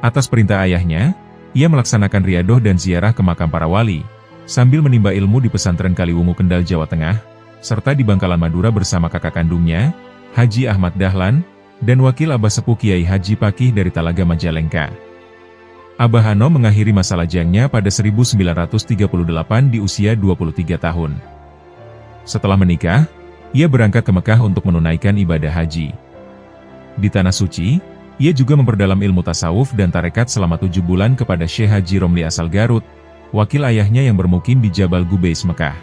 Atas perintah ayahnya, ia melaksanakan riadoh dan ziarah ke makam para wali, sambil menimba ilmu di pesantren Kaliwungu Kendal, Jawa Tengah, serta di Bangkalan Madura bersama kakak kandungnya, Haji Ahmad Dahlan, dan wakil Abah Sepuh Kiai Haji Pakih dari Talaga Majalengka. Abah Anom mengakhiri masa lajangnya pada 1938 di usia 23 tahun. Setelah menikah, ia berangkat ke Mekah untuk menunaikan ibadah haji. Di Tanah Suci, ia juga memperdalam ilmu tasawuf dan tarekat selama 7 bulan kepada Syekh Haji Romli asal Garut, wakil ayahnya yang bermukim di Jabal Gubais, Mekah.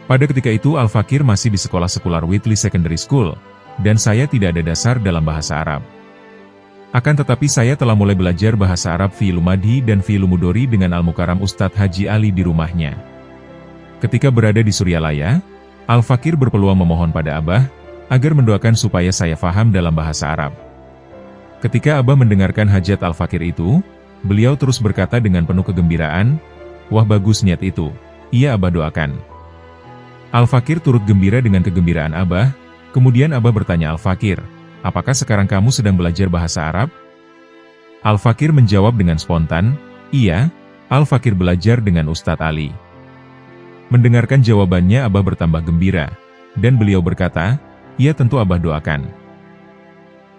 Pada ketika itu Al-Fakir masih di sekolah sekular Whitley Secondary School, dan saya tidak ada dasar dalam bahasa Arab. Akan tetapi saya telah mulai belajar bahasa Arab fi'il madhi dan fi'il mudhari dengan Al-Mukarram Ustadz Haji Ali di rumahnya. Ketika berada di Suryalaya, Al-Fakir berpeluang memohon pada Abah, agar mendoakan supaya saya faham dalam bahasa Arab. Ketika Abah mendengarkan hajat Al-Fakir itu, beliau terus berkata dengan penuh kegembiraan, "Wah, bagus niat itu, iya Abah doakan." Al-Fakir turut gembira dengan kegembiraan Abah, kemudian Abah bertanya Al-Fakir, "Apakah sekarang kamu sedang belajar bahasa Arab?" Al-Fakir menjawab dengan spontan, "Iya." Al-Fakir belajar dengan Ustadz Ali. Mendengarkan jawabannya Abah bertambah gembira, dan beliau berkata, "Iya tentu Abah doakan."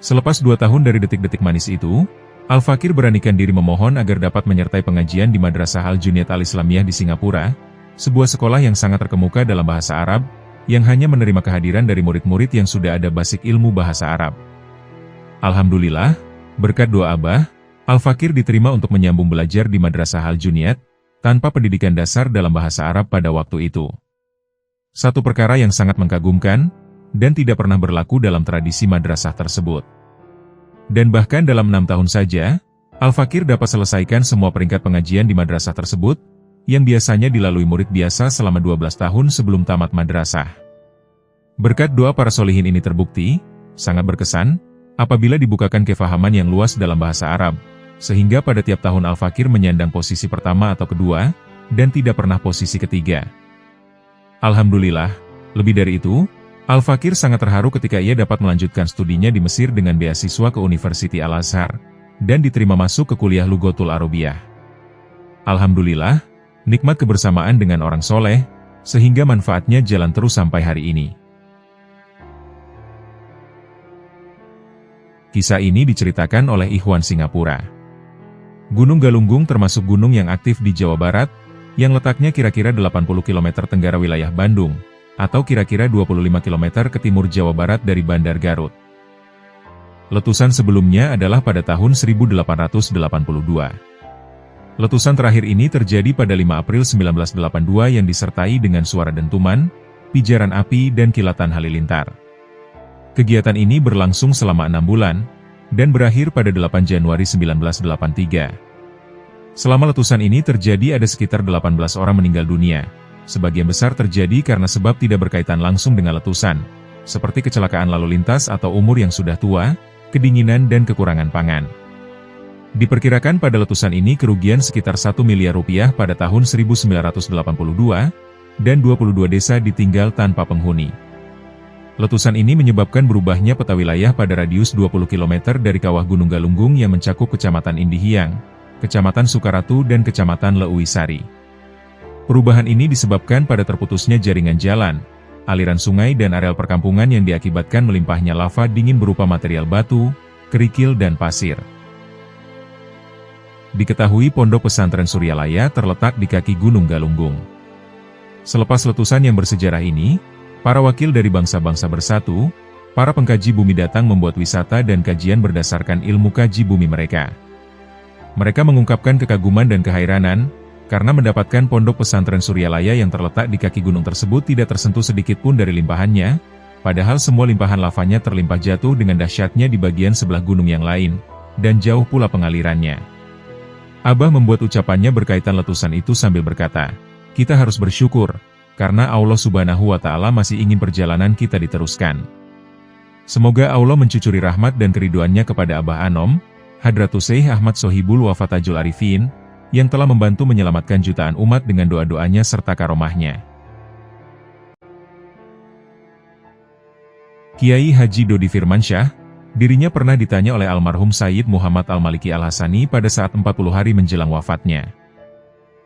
Selepas 2 tahun dari detik-detik manis itu, Al-Fakir beranikan diri memohon agar dapat menyertai pengajian di Madrasah Al-Junaid Al-Islamiyah di Singapura, sebuah sekolah yang sangat terkemuka dalam bahasa Arab, yang hanya menerima kehadiran dari murid-murid yang sudah ada basic ilmu bahasa Arab. Alhamdulillah, berkat doa Abah, Al-Fakir diterima untuk menyambung belajar di Madrasah Al-Junaid, tanpa pendidikan dasar dalam bahasa Arab pada waktu itu. Satu perkara yang sangat mengagumkan, dan tidak pernah berlaku dalam tradisi madrasah tersebut. Dan bahkan dalam 6 tahun saja, Al-Fakir dapat selesaikan semua peringkat pengajian di madrasah tersebut, yang biasanya dilalui murid biasa selama 12 tahun sebelum tamat madrasah. Berkat doa para solihin ini terbukti, sangat berkesan, apabila dibukakan kefahaman yang luas dalam bahasa Arab, sehingga pada tiap tahun Al-Fakir menyandang posisi pertama atau kedua, dan tidak pernah posisi ketiga. Alhamdulillah, lebih dari itu, Al-Fakir sangat terharu ketika ia dapat melanjutkan studinya di Mesir dengan beasiswa ke University Al-Azhar, dan diterima masuk ke kuliah Lughatul Arabiyah. Alhamdulillah, nikmat kebersamaan dengan orang soleh, sehingga manfaatnya jalan terus sampai hari ini. Kisah ini diceritakan oleh Ikhwan Singapura. Gunung Galunggung termasuk gunung yang aktif di Jawa Barat, yang letaknya kira-kira 80 km tenggara wilayah Bandung, atau kira-kira 25 km ke timur Jawa Barat dari Bandar Garut. Letusan sebelumnya adalah pada tahun 1882. Letusan terakhir ini terjadi pada 5 April 1982 yang disertai dengan suara dentuman, pijaran api dan kilatan halilintar. Kegiatan ini berlangsung selama 6 bulan, dan berakhir pada 8 Januari 1983. Selama letusan ini terjadi ada sekitar 18 orang meninggal dunia. Sebagian besar terjadi karena sebab tidak berkaitan langsung dengan letusan, seperti kecelakaan lalu lintas atau umur yang sudah tua, kedinginan dan kekurangan pangan. Diperkirakan pada letusan ini kerugian sekitar 1 miliar rupiah pada tahun 1982, dan 22 desa ditinggal tanpa penghuni. Letusan ini menyebabkan berubahnya peta wilayah pada radius 20 km dari kawah Gunung Galunggung yang mencakup Kecamatan Indihiyang, Kecamatan Sukaratu dan Kecamatan Leuwisari. Perubahan ini disebabkan pada terputusnya jaringan jalan, aliran sungai dan areal perkampungan yang diakibatkan melimpahnya lava dingin berupa material batu, kerikil dan pasir. Diketahui Pondok Pesantren Suryalaya terletak di kaki Gunung Galunggung. Selepas letusan yang bersejarah ini, para wakil dari bangsa-bangsa bersatu, para pengkaji bumi datang membuat wisata dan kajian berdasarkan ilmu kaji bumi mereka. Mereka mengungkapkan kekaguman dan kehairanan, karena mendapatkan Pondok Pesantren Suryalaya yang terletak di kaki gunung tersebut tidak tersentuh sedikit pun dari limpahannya, padahal semua limpahan lavanya terlimpah jatuh dengan dahsyatnya di bagian sebelah gunung yang lain, dan jauh pula pengalirannya. Abah membuat ucapannya berkaitan letusan itu sambil berkata, "Kita harus bersyukur, karena Allah Subhanahu wa Ta'ala masih ingin perjalanan kita diteruskan." Semoga Allah mencucuri rahmat dan keriduannya kepada Abah Anom, Hadratus Syekh Ahmad Sohibul Wafatajul Arifin, yang telah membantu menyelamatkan jutaan umat dengan doa-doanya serta karomahnya. Kiai Haji Dodi Firmansyah, dirinya pernah ditanya oleh almarhum Sayyid Muhammad Al-Maliki Al-Hasani pada saat 40 hari menjelang wafatnya.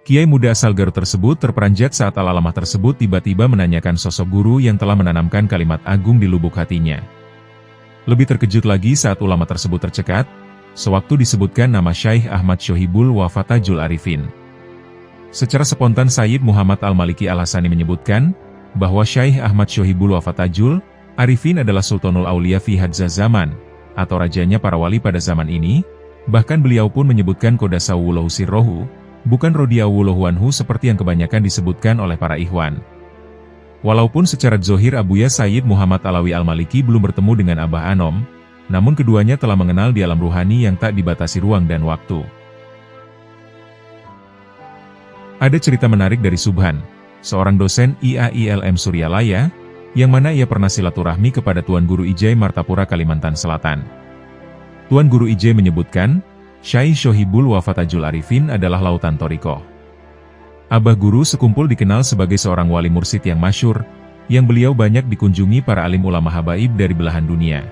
Kiai muda asal Garut tersebut terperanjat saat al-alamah tersebut tiba-tiba menanyakan sosok guru yang telah menanamkan kalimat agung di lubuk hatinya. Lebih terkejut lagi saat ulama tersebut tercekat, sewaktu disebutkan nama Syekh Ahmad Sohibul Wafatajul Arifin. Secara spontan Sayyid Muhammad Al-Maliki Al-Hasani menyebutkan, bahwa Syekh Ahmad Sohibul Wafatajul Arifin adalah Sultanul Aulia fi hadza zaman, atau rajanya para wali pada zaman ini, bahkan beliau pun menyebutkan Qodasawullahu sirrohu, bukan Rodiyawullahu anhu seperti yang kebanyakan disebutkan oleh para ikhwan. Walaupun secara zohir Abuya Sayyid Muhammad Alawi Al-Maliki belum bertemu dengan Abah Anom, namun keduanya telah mengenal di alam ruhani yang tak dibatasi ruang dan waktu. Ada cerita menarik dari Subhan, seorang dosen IAILM Suryalaya, yang mana ia pernah silaturahmi kepada Tuan Guru Ijai Martapura Kalimantan Selatan. Tuan Guru Ijai menyebutkan, Syekh Sohibul Wafatajul Arifin adalah lautan Thorikoh. Abah Guru sekumpul dikenal sebagai seorang wali mursyid yang masyhur, yang beliau banyak dikunjungi para alim ulama habaib dari belahan dunia.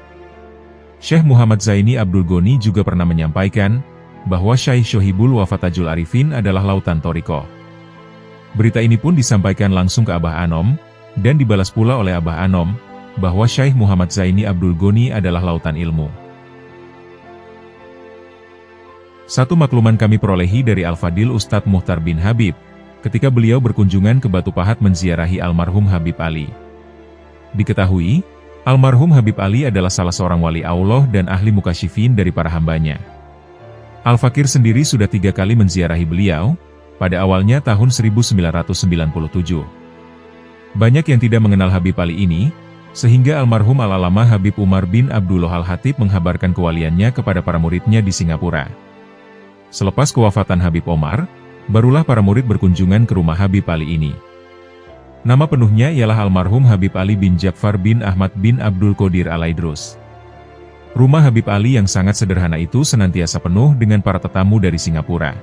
Syekh Muhammad Zaini Abdul Goni juga pernah menyampaikan, bahwa Syekh Sohibul Wafatajul Arifin adalah lautan Thorikoh. Berita ini pun disampaikan langsung ke Abah Anom, dan dibalas pula oleh Abah Anom, bahwa Syekh Muhammad Zaini Abdul Goni adalah lautan ilmu. Satu makluman kami perolehi dari Al-Fadil Ustadz Muhtar bin Habib, ketika beliau berkunjungan ke Batu Pahat menziarahi almarhum Habib Ali. Diketahui, almarhum Habib Ali adalah salah seorang wali Allah dan ahli mukasyifin dari para hambanya. Al-Fakir sendiri sudah 3 kali menziarahi beliau, pada awalnya tahun 1997. Banyak yang tidak mengenal Habib Ali ini, sehingga almarhum Al-Alamah Habib Umar bin Abdullah Al-Hatib menghabarkan kewaliannya kepada para muridnya di Singapura. Selepas kewafatan Habib Omar, barulah para murid berkunjungan ke rumah Habib Ali ini. Nama penuhnya ialah almarhum Habib Ali bin Ja'far bin Ahmad bin Abdul Qadir Al-Aidrus. Rumah Habib Ali yang sangat sederhana itu senantiasa penuh dengan para tetamu dari Singapura.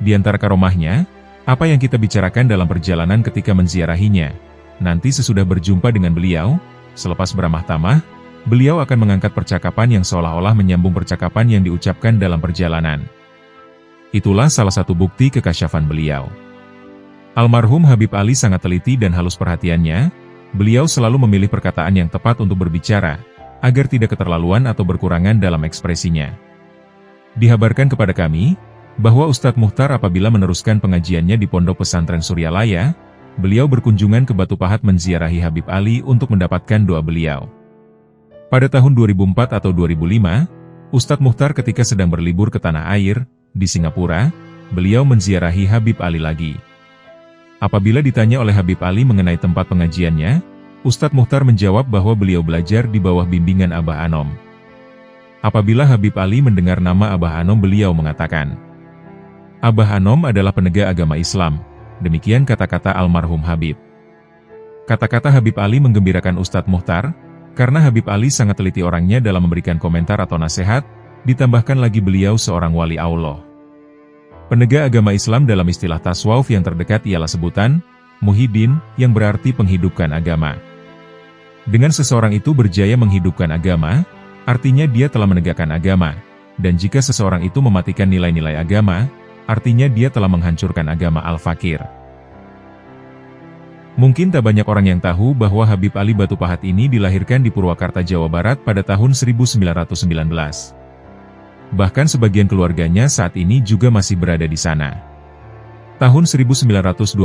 Di antara karomahnya, apa yang kita bicarakan dalam perjalanan ketika menziarahinya, nanti sesudah berjumpa dengan beliau, selepas beramah tamah, beliau akan mengangkat percakapan yang seolah-olah menyambung percakapan yang diucapkan dalam perjalanan. Itulah salah satu bukti kekasyafan beliau. Almarhum Habib Ali sangat teliti dan halus perhatiannya, beliau selalu memilih perkataan yang tepat untuk berbicara, agar tidak keterlaluan atau berkurangan dalam ekspresinya. Dihabarkan kepada kami, bahwa Ustadz Mukhtar apabila meneruskan pengajiannya di Pondok Pesantren Suryalaya, beliau berkunjungan ke Batu Pahat menziarahi Habib Ali untuk mendapatkan doa beliau. Pada tahun 2004 atau 2005, Ustadz Mukhtar ketika sedang berlibur ke tanah air, di Singapura, beliau menziarahi Habib Ali lagi. Apabila ditanya oleh Habib Ali mengenai tempat pengajiannya, Ustadz Mukhtar menjawab bahwa beliau belajar di bawah bimbingan Abah Anom. Apabila Habib Ali mendengar nama Abah Anom, beliau mengatakan, "Abah Anom adalah penegak agama Islam." Demikian kata-kata almarhum Habib. Kata-kata Habib Ali menggembirakan Ustadz Mukhtar, karena Habib Ali sangat teliti orangnya dalam memberikan komentar atau nasihat, ditambahkan lagi beliau seorang wali Allah. Penegak agama Islam dalam istilah tasawuf yang terdekat ialah sebutan muhyiddin, yang berarti penghidupkan agama. Dengan seseorang itu berjaya menghidupkan agama, artinya dia telah menegakkan agama, dan jika seseorang itu mematikan nilai-nilai agama, artinya dia telah menghancurkan agama al-fakir. Mungkin tak banyak orang yang tahu bahwa Habib Ali Batu Pahat ini dilahirkan di Purwakarta, Jawa Barat pada tahun 1919. Bahkan sebagian keluarganya saat ini juga masih berada di sana. Tahun 1926,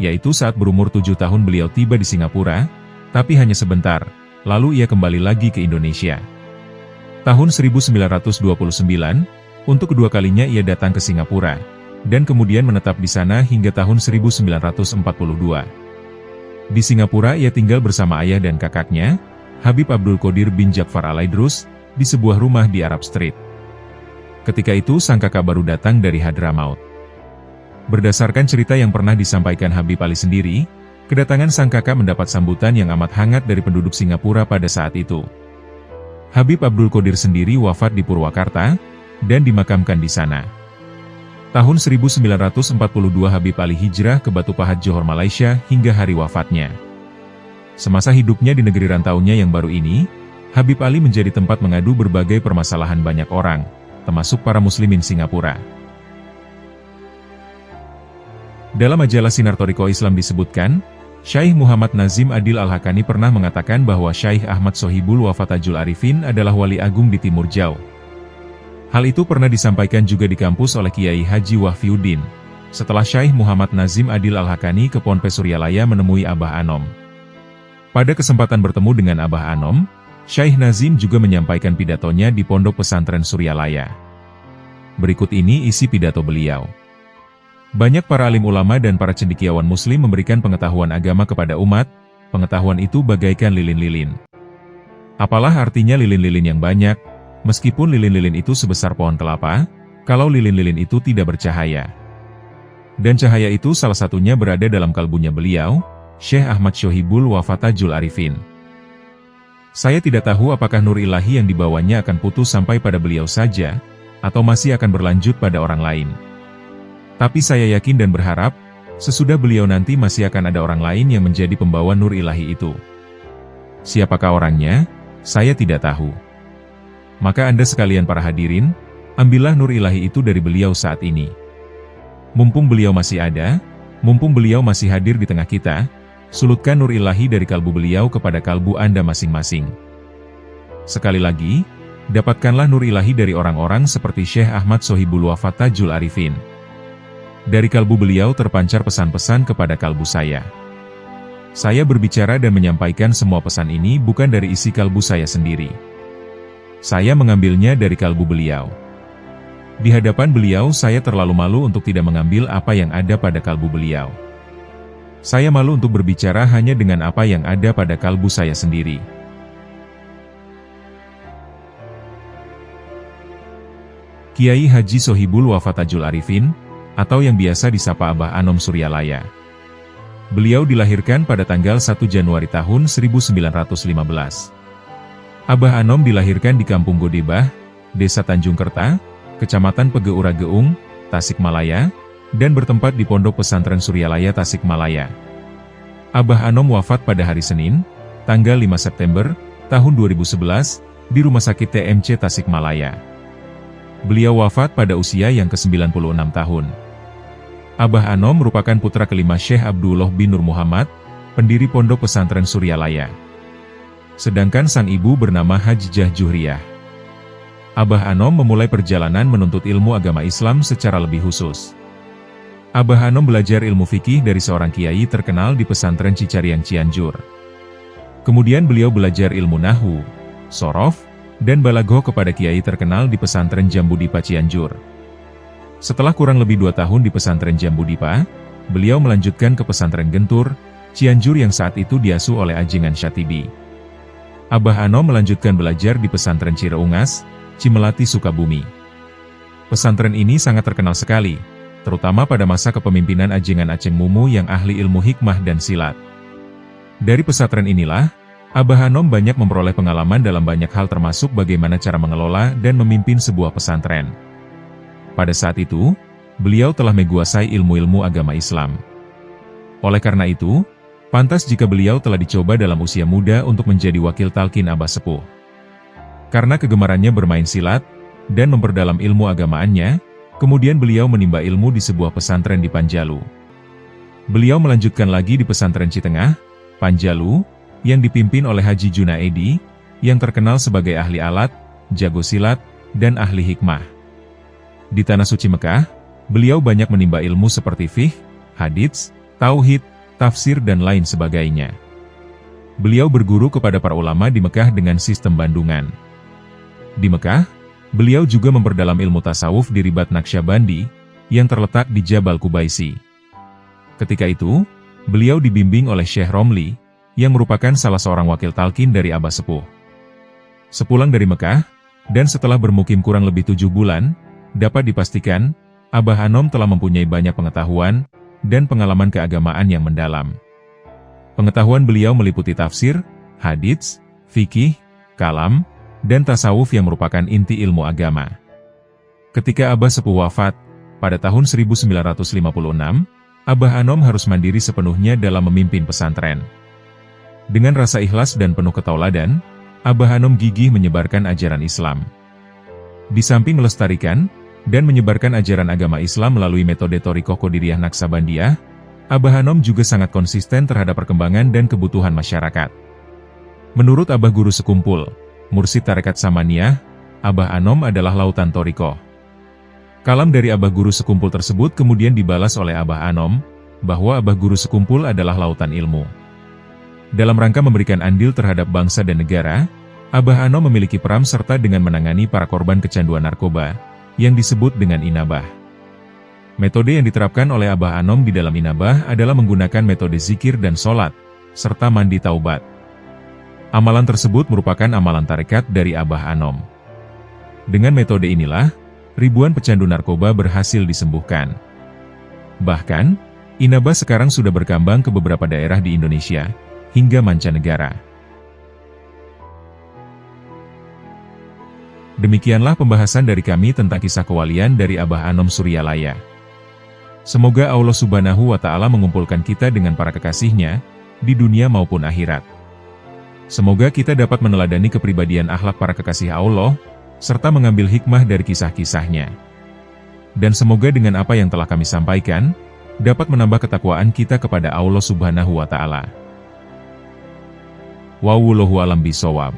yaitu saat berumur 7 tahun beliau tiba di Singapura, tapi hanya sebentar, lalu ia kembali lagi ke Indonesia. Tahun 1929, untuk kedua kalinya ia datang ke Singapura, dan kemudian menetap di sana hingga tahun 1942. Di Singapura ia tinggal bersama ayah dan kakaknya, Habib Abdul Qadir bin Ja'far Al-Aidrus, di sebuah rumah di Arab Street. Ketika itu sang kakak baru datang dari Hadramaut. Berdasarkan cerita yang pernah disampaikan Habib Ali sendiri, kedatangan sang kakak mendapat sambutan yang amat hangat dari penduduk Singapura pada saat itu. Habib Abdul Qadir sendiri wafat di Purwakarta, dan dimakamkan di sana. Tahun 1942 Habib Ali hijrah ke Batu Pahat, Johor, Malaysia, hingga hari wafatnya. Semasa hidupnya di negeri rantaunya yang baru ini, Habib Ali menjadi tempat mengadu berbagai permasalahan banyak orang, termasuk para muslimin Singapura. Dalam majalah Sinar Thariqah Islam disebutkan, Syekh Muhammad Nazim Adil Al-Hakani pernah mengatakan bahwa Syekh Ahmad Sohibul Wafatajul Arifin adalah wali agung di Timur Jauh. Hal itu pernah disampaikan juga di kampus oleh Kiai Haji Wahfiuddin, setelah Syekh Muhammad Nazim Adil Al-Hakani ke Ponpes Suryalaya menemui Abah Anom. Pada kesempatan bertemu dengan Abah Anom, Syekh Nazim juga menyampaikan pidatonya di Pondok Pesantren Suryalaya. Berikut ini isi pidato beliau. Banyak para alim ulama dan para cendekiawan muslim memberikan pengetahuan agama kepada umat, pengetahuan itu bagaikan lilin-lilin. Apalah artinya lilin-lilin yang banyak, meskipun lilin-lilin itu sebesar pohon kelapa, kalau lilin-lilin itu tidak bercahaya. Dan cahaya itu salah satunya berada dalam kalbunya beliau, Syekh Ahmad Sohibul Wafatajul Arifin. Saya tidak tahu apakah nur ilahi yang dibawanya akan putus sampai pada beliau saja, atau masih akan berlanjut pada orang lain. Tapi saya yakin dan berharap, sesudah beliau nanti masih akan ada orang lain yang menjadi pembawa nur ilahi itu. Siapakah orangnya? Saya tidak tahu. Maka Anda sekalian para hadirin, ambillah nur ilahi itu dari beliau saat ini. Mumpung beliau masih ada, mumpung beliau masih hadir di tengah kita, sulutkan nur ilahi dari kalbu beliau kepada kalbu Anda masing-masing. Sekali lagi, dapatkanlah nur ilahi dari orang-orang seperti Syekh Ahmad Sohibul Wafatajul Arifin. Dari kalbu beliau terpancar pesan-pesan kepada kalbu saya. Saya berbicara dan menyampaikan semua pesan ini bukan dari isi kalbu saya sendiri. Saya mengambilnya dari kalbu beliau. Di hadapan beliau saya terlalu malu untuk tidak mengambil apa yang ada pada kalbu beliau. Saya malu untuk berbicara hanya dengan apa yang ada pada kalbu saya sendiri. Kiai Haji Sohibul Wafatajul Arifin, atau yang biasa disapa Abah Anom Suryalaya. Beliau dilahirkan pada tanggal 1 Januari tahun 1915. Abah Anom dilahirkan di Kampung Godebah, Desa Tanjung Kerta, Kecamatan Pegeura Geung, Tasikmalaya, dan bertempat di Pondok Pesantren Suryalaya Tasikmalaya. Abah Anom wafat pada hari Senin, tanggal 5 September, tahun 2011, di Rumah Sakit TMC Tasikmalaya. Beliau wafat pada usia yang ke-96 tahun. Abah Anom merupakan putra kelima Syekh Abdullah bin Nur Muhammad, pendiri Pondok Pesantren Suryalaya. Sedangkan sang ibu bernama Hajjah Juhriyah. Abah Anom memulai perjalanan menuntut ilmu agama Islam secara lebih khusus. Abah Anom belajar ilmu fikih dari seorang kiai terkenal di pesantren Cicariang Cianjur. Kemudian beliau belajar ilmu nahwu, sorof, dan balaghah kepada kiai terkenal di pesantren Jambu Dipa Cianjur. Setelah kurang lebih 2 tahun di pesantren Jambu Dipa, beliau melanjutkan ke pesantren Gentur, Cianjur yang saat itu diasuh oleh Ajengan Syatibi. Abah Anom melanjutkan belajar di pesantren Cireungas, Cimelati Sukabumi. Pesantren ini sangat terkenal sekali, terutama pada masa kepemimpinan Ajengan Aceng Mumu yang ahli ilmu hikmah dan silat. Dari pesantren inilah, Abah Anom banyak memperoleh pengalaman dalam banyak hal termasuk bagaimana cara mengelola dan memimpin sebuah pesantren. Pada saat itu, beliau telah menguasai ilmu-ilmu agama Islam. Oleh karena itu, pantas jika beliau telah dicoba dalam usia muda untuk menjadi wakil talqin Abah Sepuh. Karena kegemarannya bermain silat, dan memperdalam ilmu agamaannya, kemudian beliau menimba ilmu di sebuah pesantren di Panjalu. Beliau melanjutkan lagi di pesantren Citengah, Panjalu, yang dipimpin oleh Haji Junaedi, yang terkenal sebagai ahli alat, jago silat, dan ahli hikmah. Di Tanah Suci Mekah, beliau banyak menimba ilmu seperti fiqh, hadits, tauhid, tafsir dan lain sebagainya. Beliau berguru kepada para ulama di Mekah dengan sistem bandungan. Di Mekah, beliau juga memperdalam ilmu tasawuf di Ribat Naqsyabandi, yang terletak di Jabal Kubaisi. Ketika itu, beliau dibimbing oleh Syekh Romli, yang merupakan salah seorang wakil talqin dari Abah Sepuh. Sepulang dari Mekah, dan setelah bermukim kurang lebih 7 bulan, dapat dipastikan, Abah Anom telah mempunyai banyak pengetahuan, dan pengalaman keagamaan yang mendalam. Pengetahuan beliau meliputi tafsir, hadits, fikih, kalam, dan tasawuf yang merupakan inti ilmu agama. Ketika Abah Sepuh wafat, pada tahun 1956, Abah Anom harus mandiri sepenuhnya dalam memimpin pesantren. Dengan rasa ikhlas dan penuh ketauladan, Abah Anom gigih menyebarkan ajaran Islam. Di samping melestarikan dan menyebarkan ajaran agama Islam melalui metode Thariqah Qadiriyah Naqsabandiyah, Abah Anom juga sangat konsisten terhadap perkembangan dan kebutuhan masyarakat. Menurut Abah Guru Sekumpul, Mursyid Tarekat Samaniyah, Abah Anom adalah lautan Thariqah. Kalam dari Abah Guru Sekumpul tersebut kemudian dibalas oleh Abah Anom, bahwa Abah Guru Sekumpul adalah lautan ilmu. Dalam rangka memberikan andil terhadap bangsa dan negara, Abah Anom memiliki peran serta dengan menangani para korban kecanduan narkoba, yang disebut dengan inabah. Metode yang diterapkan oleh Abah Anom di dalam inabah adalah menggunakan metode zikir dan sholat, serta mandi taubat. Amalan tersebut merupakan amalan tarekat dari Abah Anom. Dengan metode inilah, ribuan pecandu narkoba berhasil disembuhkan. Bahkan, inabah sekarang sudah berkembang ke beberapa daerah di Indonesia, hingga mancanegara. Demikianlah pembahasan dari kami tentang kisah kewalian dari Abah Anom Suryalaya. Semoga Allah Subhanahu wa Ta'ala mengumpulkan kita dengan para kekasihnya, di dunia maupun akhirat. Semoga kita dapat meneladani kepribadian akhlak para kekasih Allah, serta mengambil hikmah dari kisah-kisahnya. Dan semoga dengan apa yang telah kami sampaikan, dapat menambah ketakwaan kita kepada Allah Subhanahu wa Ta'ala. Wallahu a'lam bishawab.